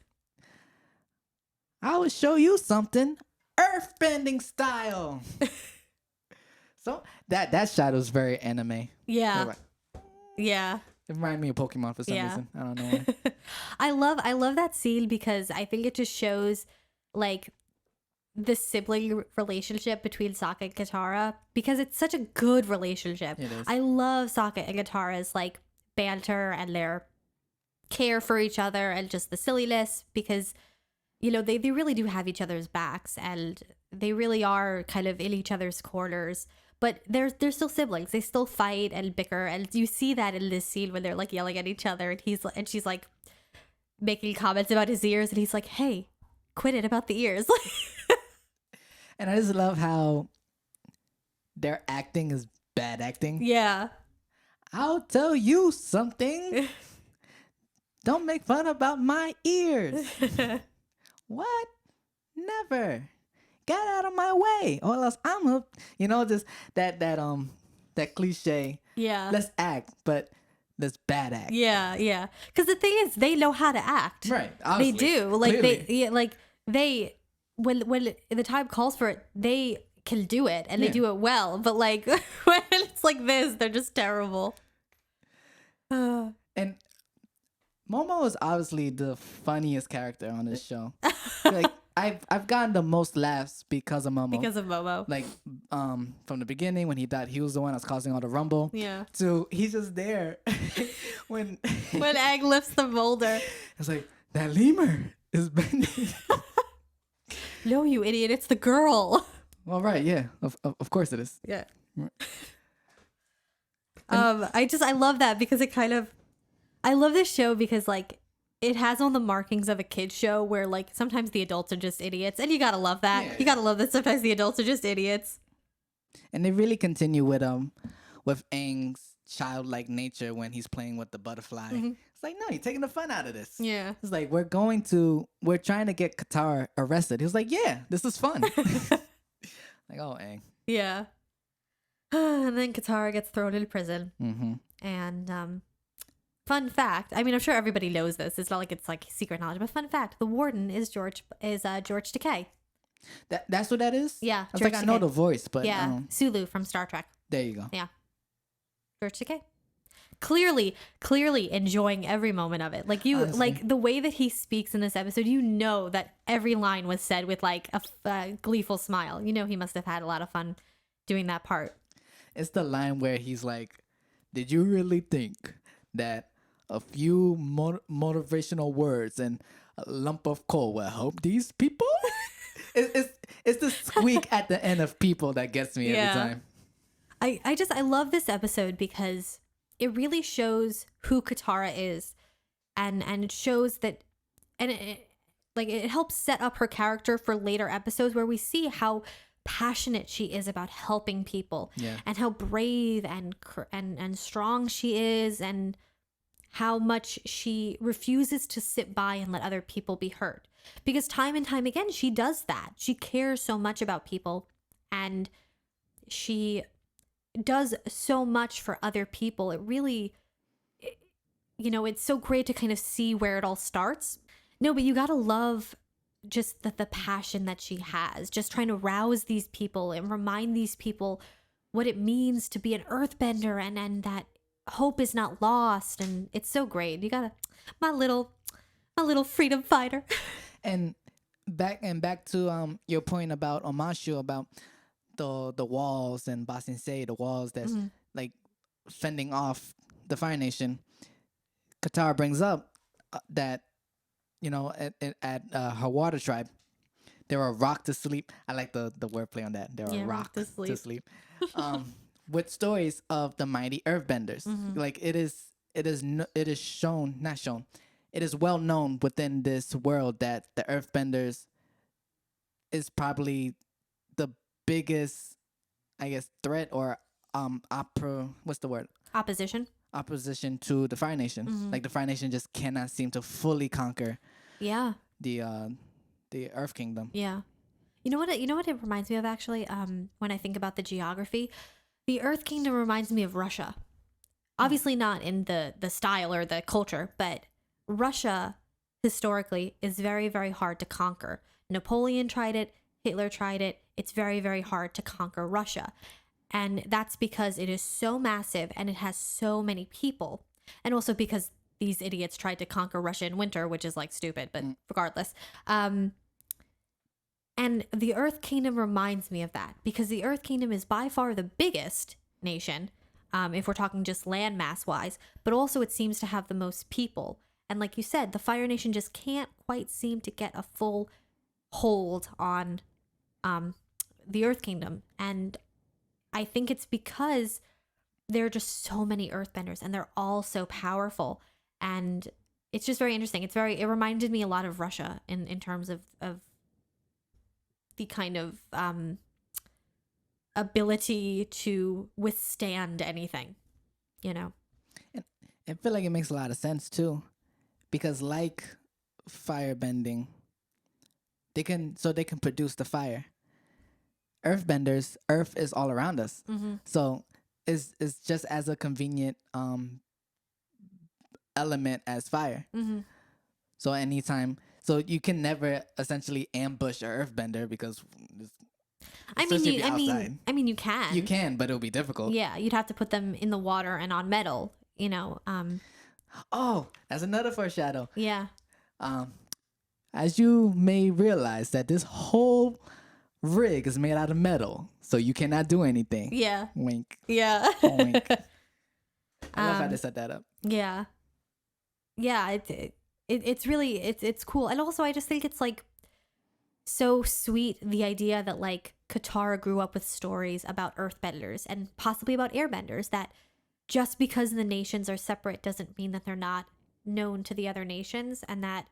I will show you something earthbending style. So that shot was very anime. Yeah. Like, Yeah. it reminded me of Pokemon for some reason. I don't know why. I love that scene because I think it just shows like the sibling relationship between Sokka and Katara, because it's such a good relationship. It is. I love Sokka and Katara's like banter and their care for each other and just the silliness, because you know they really do have each other's backs and they really are kind of in each other's corners, but they're still siblings. They still fight and bicker, and you see that in this scene when they're like yelling at each other, and she's like making comments about his ears, and he's like, hey, quit it about the ears. And I just love how their acting is bad acting. Yeah. I'll tell you something. Don't make fun about my ears. What? Never. Get out of my way, or else I'm a, you know, just that cliche. Yeah. Let's act, but let's bad act. Yeah, yeah. Because the thing is, they know how to act. Right. They Obviously. do. Like Clearly. they when the time calls for it, they can do it and they Yeah. do it well. But like when it's like this, they're just terrible. And Momo is obviously the funniest character on this show. Like I've gotten the most laughs because of Momo. Because of Momo. Like from the beginning when he thought he was the one that was causing all the rumble. Yeah. To he's just there when Aang lifts the boulder. it's like that lemur is bending. No, you idiot! It's the girl. Well, right, yeah, of course it is. Yeah. I love that because it kind of, I love this show because like it has all the markings of a kid's show where like sometimes the adults are just idiots, and you gotta love that. Yeah. You gotta love that sometimes the adults are just idiots. And they really continue with Aang's childlike nature when he's playing with the butterfly. It's like, no, you're taking the fun out of this. Yeah. It's like we're trying to get Katara arrested. He was like, yeah, this is fun. Like, oh, Aang. Yeah. And then Katara gets thrown into prison. Mm-hmm. And fun fact, I mean, I'm sure everybody knows this. It's not like it's like secret knowledge, but fun fact, the warden is George Takei. That's what that is? Yeah. I was George like, I know Takei. the voice, but Yeah. Sulu from Star Trek. there you go. Yeah. George Takei. Clearly enjoying every moment of it. Like Honestly. like the way that he speaks in this episode, you know that every line was said with like a gleeful smile. You know he must have had a lot of fun doing that part. It's the line where he's like, did you really think that a few motivational words and a lump of coal will help these people? it's the squeak at the end of people that gets me every time. I love this episode because it really shows who Katara is, and it shows that, and like it helps set up her character for later episodes where we see how passionate she is about helping people, Yeah. and how brave and strong she is, and how much she refuses to sit by and let other people be hurt. Because time and time again, she does that. She cares so much about people, and she does so much for other people. It really, it's so great to kind of see where it all starts. No, but you gotta love just the passion that she has, just trying to rouse these people and remind these people what it means to be an earthbender, and that hope is not lost. And it's so great. You gotta, my little freedom fighter. And back to your point about Omashu, about the walls and Ba Sing Se, the walls that's like fending off the Fire Nation. Katara brings up that at her water tribe, they're a rock to sleep. I like the wordplay on that. They're a rock to sleep. With stories of the mighty earthbenders. Like it is shown, not shown. It is well known within this world that the earthbenders is probably the biggest, I guess, threat or what's the word? Opposition to the Fire Nation. Like the Fire Nation just cannot seem to fully conquer Yeah. the Earth Kingdom. Yeah. You know what it reminds me of, actually, when I think about the geography? The Earth Kingdom reminds me of Russia. Obviously not in the style or the culture, but Russia historically is very, very hard to conquer. Napoleon tried it, Hitler tried it. It's very, very hard to conquer Russia. And that's because it is so massive and it has so many people. And also because these idiots tried to conquer Russia in winter, which is like stupid, but regardless. And the Earth Kingdom reminds me of that, because the Earth Kingdom is by far the biggest nation, if we're talking just land mass wise, but also it seems to have the most people. And like you said, the Fire Nation just can't quite seem to get a full hold on the Earth Kingdom. And I think it's because there are just so many earthbenders and they're all so powerful. And it's just very interesting. It reminded me a lot of Russia in terms of the kind of ability to withstand anything, And I feel like it makes a lot of sense too, because like firebending, they can produce the fire. Earthbenders, earth is all around us, so it's just as a convenient element as fire. So so you can never essentially ambush an earthbender because I mean you can. You can, but it'll be difficult. Yeah, you'd have to put them in the water and on metal, Oh, that's another foreshadow. Yeah. As you may realize that this whole rig is made out of metal, so you cannot do anything. Yeah. Wink. Yeah. Wink. I love how they set that up. Yeah. Yeah, it's really it's cool. And also I just think it's like so sweet, the idea that like Katara grew up with stories about earthbenders and possibly about airbenders, that just because the nations are separate doesn't mean that they're not known to the other nations, and that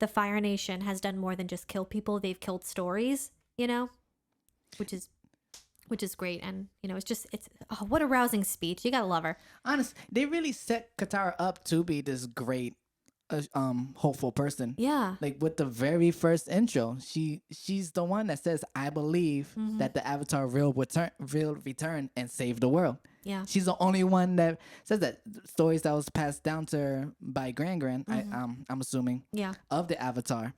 the Fire Nation has done more than just kill people. They've killed stories, which is great. And what a rousing speech. You gotta love her. Honestly, they really set Katara up to be this great hopeful person. Yeah. Like with the very first intro, she's the one that says, I believe that the Avatar will return and save the world. Yeah. She's the only one that says that. Stories that was passed down to her by Gran, I'm assuming, of the Avatar.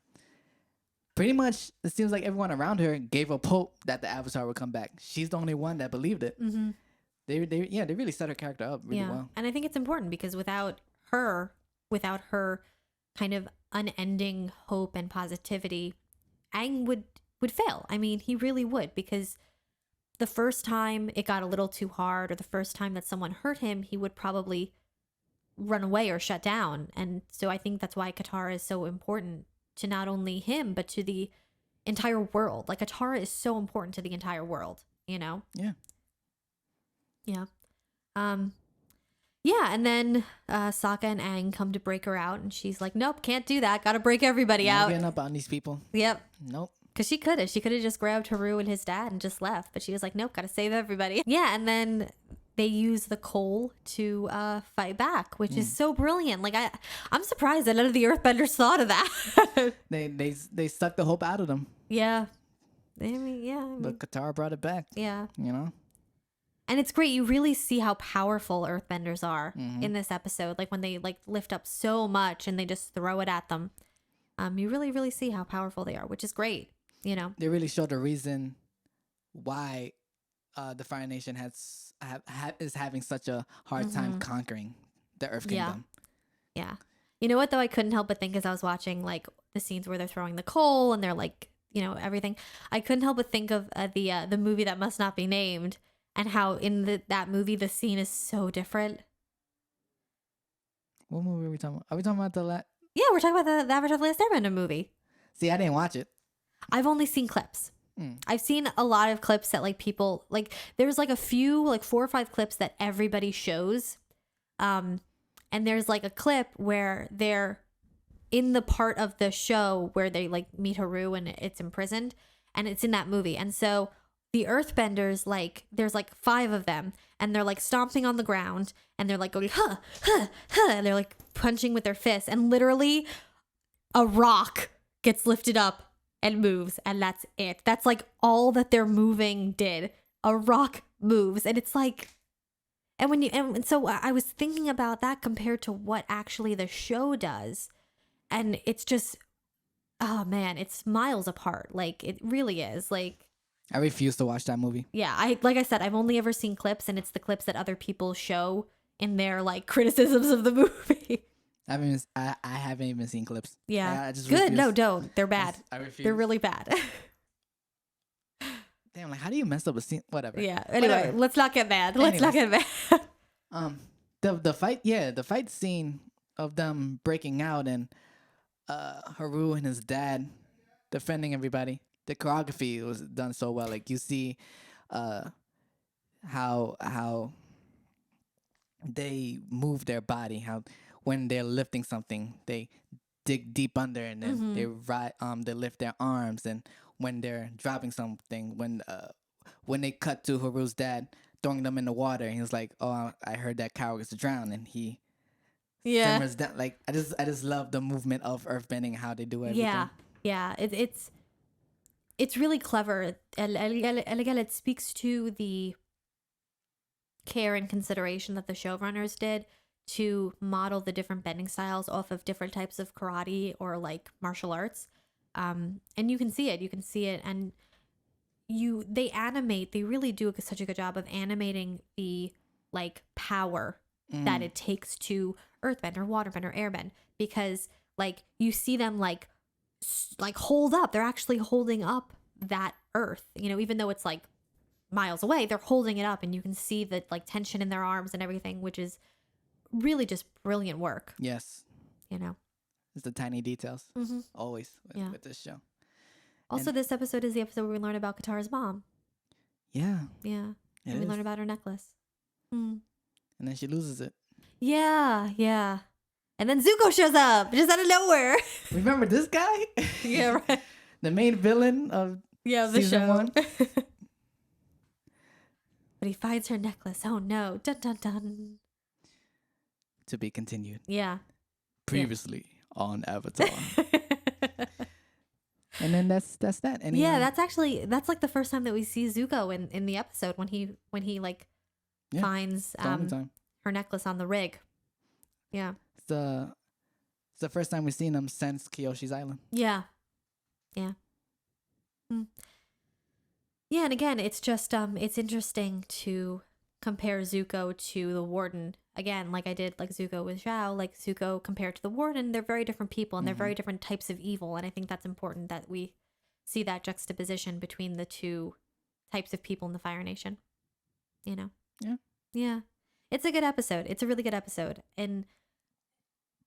Pretty much, it seems like everyone around her gave up hope that the Avatar would come back. She's the only one that believed it. They really set her character up really well. And I think it's important because without her kind of unending hope and positivity, Aang would fail. I mean, he really would, because the first time it got a little too hard, or the first time that someone hurt him, he would probably run away or shut down. And so I think that's why Katara is so important to not only him, but to the entire world. Like, Katara is so important to the entire world, Yeah. Yeah. Yeah, and then Sokka and Aang come to break her out, and she's like, "Nope, can't do that. Got to break everybody Not out." getting up on these people. Yep. Nope. Because she could have. She could have just grabbed Haru and his dad and just left. But she was like, nope, got to save everybody. Yeah, and then they use the coal to fight back, which is so brilliant. Like, I'm surprised that none of the Earthbenders thought of that. They sucked the hope out of them. Yeah. I mean, But Katara brought it back. yeah. You know? And it's great. You really see how powerful Earthbenders are in this episode. Like, when they, like, lift up so much and they just throw it at them. You really, really see how powerful they are, which is great. You know, they really showed the reason why the Fire Nation is having such a hard time conquering the Earth Kingdom. Yeah. You know what, though? I couldn't help but think as I was watching, like, the scenes where they're throwing the coal and they're, like, you know, everything. I couldn't help but think of the movie that must not be named and how in that movie the scene is so different. What movie are we talking about? Are we talking about Yeah, we're talking about the Avatar: The Last Airbender movie. See, I didn't watch it. I've only seen clips. I've seen a lot of clips that like people like there's like a few like 4 or 5 clips that everybody shows. And there's like a clip where they're in the part of the show where they like meet Haru and it's imprisoned, and it's in that movie. And so the Earthbenders, like there's like 5 of them, and they're like stomping on the ground and they're like going huh huh huh, and they're like punching with their fists, and literally a rock gets lifted up and moves, and that's it. That's like all that their moving did. A rock moves, and it's like, and when you and so I was thinking about that compared to what actually the show does, and it's just, oh man, it's miles apart. Like it really is. Like I refuse to watch that movie. yeah, like I said, I've only ever seen clips, and it's the clips that other people show in their like criticisms of the movie. I haven't even seen clips. Yeah. I just Good. refuse. No, don't. They're bad. I refuse. They're really bad. Damn, like how do you mess up a scene? Whatever. Yeah. Anyway, Whatever. let's not get mad. Let's not get mad. The fight scene of them breaking out and Haru and his dad defending everybody. The choreography was done so well. Like you see how they move their body, how when they're lifting something, they dig deep under, and then they lift their arms, and when they're dropping something, when they cut to Haru's dad throwing them in the water, and he was like, "Oh, I heard that cow is drowned," and he simmers down. Like I just love the movement of earthbending, how they do everything. Yeah. It's really clever, and again, it speaks to the care and consideration that the showrunners did to model the different bending styles off of different types of karate or like martial arts. And you can see it, and they really do such a good job of animating the like power that it takes to earthbend or waterbend or airbend, because like you see them like hold up, they're actually holding up that earth, you know, even though it's like miles away, they're holding it up, and you can see the like tension in their arms and everything, which is really just brilliant work. Yes. You know, It's the tiny details. Always with this show. Also, this episode is the episode where we learn about Katara's mom. Yeah. Yeah. And we learn about her necklace. And then she loses it. Yeah. And then Zuko shows up just out of nowhere. Remember this guy? Yeah, right. The main villain of the season show. 1. But he finds her necklace. Oh no. Dun dun dun. To be continued. Yeah. Previously on Avatar. And then that's that. And yeah, that's like the first time that we see Zuko in the episode when he like finds her necklace on the rig. Yeah. It's the first time we've seen him since Kyoshi's Island. Yeah. Yeah, and again, it's just it's interesting to compare Zuko to the Warden. Again, like I did like Zuko with Zhao, like Zuko compared to the Warden, they're very different people, and they're very different types of evil, and I think that's important that we see that juxtaposition between the two types of people in the Fire Nation. You know? Yeah. It's a good episode. It's a really good episode. And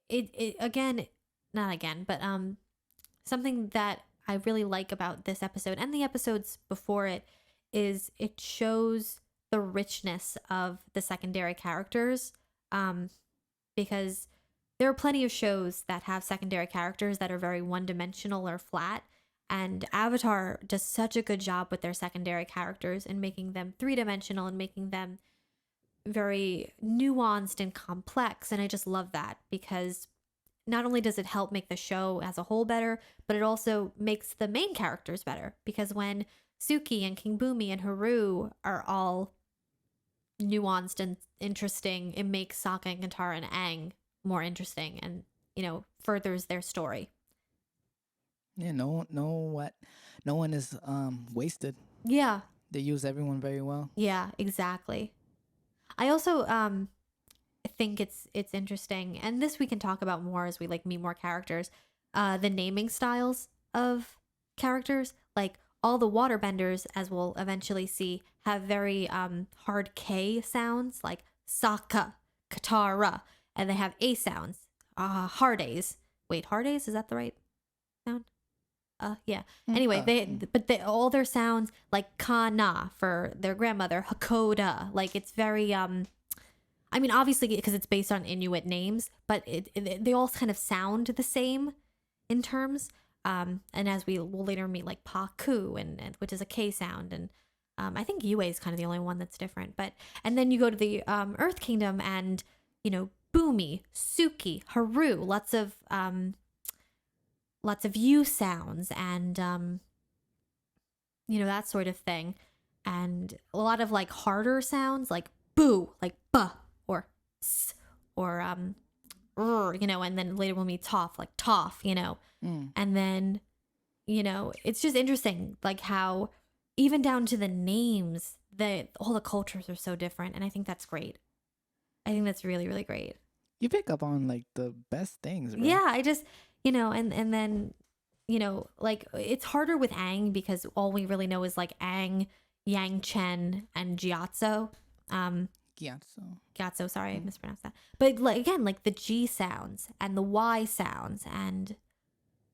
it again, not again, but something that I really like about this episode and the episodes before it is it shows the richness of the secondary characters Because there are plenty of shows that have secondary characters that are very one-dimensional or flat, and Avatar does such a good job with their secondary characters and making them three-dimensional and making them very nuanced and complex. And I just love that, because not only does it help make the show as a whole better, but it also makes the main characters better, because when Suki and King Boomy and Haru are all nuanced and interesting, it makes Sokka and Katara and Aang more interesting, and furthers their story. Yeah, no one is wasted. Yeah. They use everyone very well. Yeah, exactly. I also think it's interesting, and this we can talk about more as we meet more characters. The naming styles of characters, like all the waterbenders, as we'll eventually see, have very hard K sounds, like Sokka, Katara, and they have A sounds, hard A's. Wait, hard A's, is that the right sound? Yeah. Anyway, they all their sounds, like Kana for their grandmother, Hakoda, like it's very I mean, obviously because it's based on Inuit names, but they all kind of sound the same in terms. And as we will later meet, like Paku, and which is a K sound, and I think Yue is kind of the only one that's different. And then you go to the Earth Kingdom, and Boomy, Suki, Haru, lots of U sounds, and that sort of thing, and a lot of like harder sounds, like boo, like buh, or s, or and then later we'll meet Toph, like Toph, and then it's just interesting, like how even down to the names, all the cultures are so different, and I think that's great. I think that's really, really great. You pick up on like the best things, bro. Yeah, I just and then like it's harder with Aang, because all we really know is like Aang, Yang Chen, and Gyatso. Gyatso, sorry, I mispronounced that. But like again, like the G sounds and the Y sounds and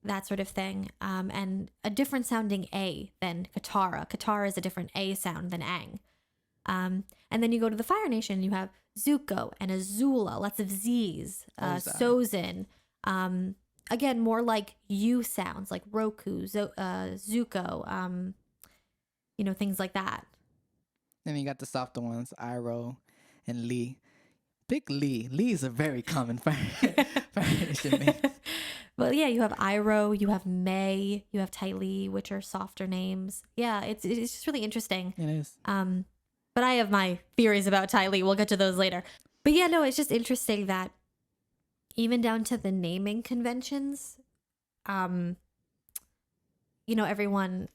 that sort of thing, and a different sounding A than Katara. Katara is a different A sound than Aang. And then you go to the Fire Nation, you have Zuko and Azula, lots of Z's, Sozin, again, more like U sounds, like Roku, Zuko, things like that. Then you got the softer ones, Iroh and Lee. Pick Lee. Lee is a very common Fire Nation name. Well, yeah, you have Iroh, you have Mei, you have Ty Lee, which are softer names. Yeah, it's just really interesting. It is. But I have my theories about Ty Lee. We'll get to those later. But yeah, no, it's just interesting that even down to the naming conventions, everyone,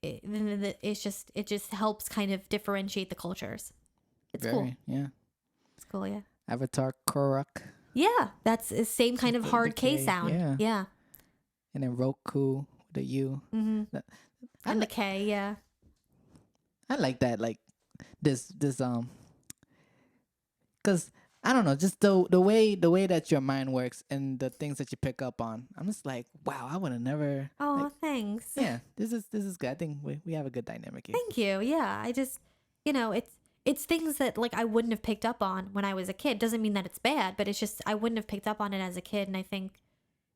it just helps kind of differentiate the cultures. It's cool. Yeah. It's cool, yeah. Avatar Korok. Yeah, that's the same kind of hard K sound. Yeah. And then Roku, the U. Mm-hmm. And the K, yeah. I like that, like this because I don't know, just the way that your mind works and the things that you pick up on. I'm just like, wow, I would have never. Oh, like, thanks. Yeah, this is good. I think we have a good dynamic here. Thank you. Yeah, I just it's things that like I wouldn't have picked up on when I was a kid. Doesn't mean that it's bad, but it's just I wouldn't have picked up on it as a kid. And I think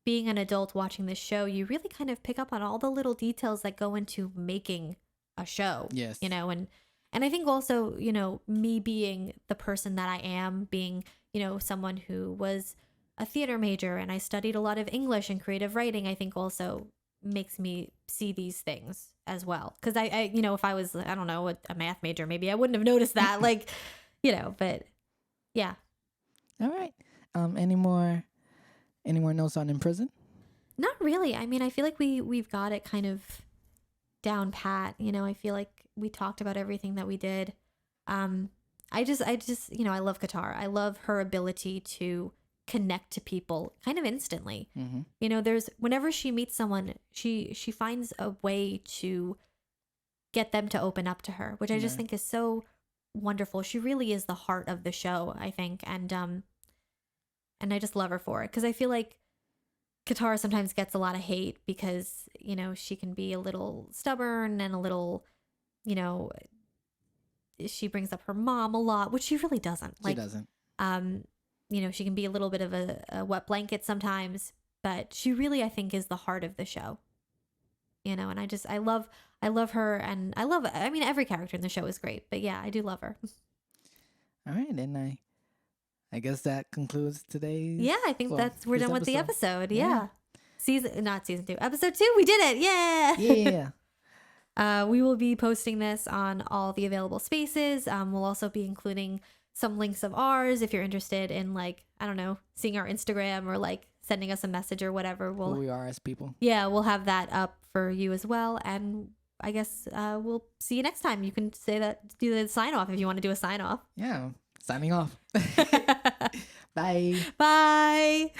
being an adult watching this show, you really kind of pick up on all the little details that go into making a show. Yes. And I think also, me being the person that I am, being, someone who was a theater major and I studied a lot of English and creative writing, I think also makes me see these things as well. Because I if I was, I don't know, a math major, maybe I wouldn't have noticed that. But yeah. All right. Any more notes on In Prison? Not really. I mean, I feel like we've got it kind of down pat. I feel like we talked about everything that we did. I just I love Katara. I love her ability to connect to people kind of instantly. Mm-hmm. There's whenever she meets someone, she finds a way to get them to open up to her, which I just think is so wonderful. She really is the heart of the show, I think, and I just love her for it, because I feel like Katara sometimes gets a lot of hate because she can be a little stubborn and a little, she brings up her mom a lot, which she really doesn't. She doesn't. You know, she can be a little bit of a wet blanket sometimes, but she really, I think, is the heart of the show. You know, and I love her, and I mean, every character in the show is great, but yeah, I do love her. All right, and I guess that concludes today's. Yeah, I think we're this done with the episode. episode. Yeah. Not season 2, episode 2. We did it. Yeah. Yeah. We will be posting this on all the available spaces. We'll also be including some links of ours if you're interested in, like, I don't know, seeing our Instagram or like sending us a message or whatever. Who we are as people. Yeah, we'll have that up for you as well. And I guess we'll see you next time. You can do the sign off if you want to do a sign off. Yeah. Signing off. Bye. Bye.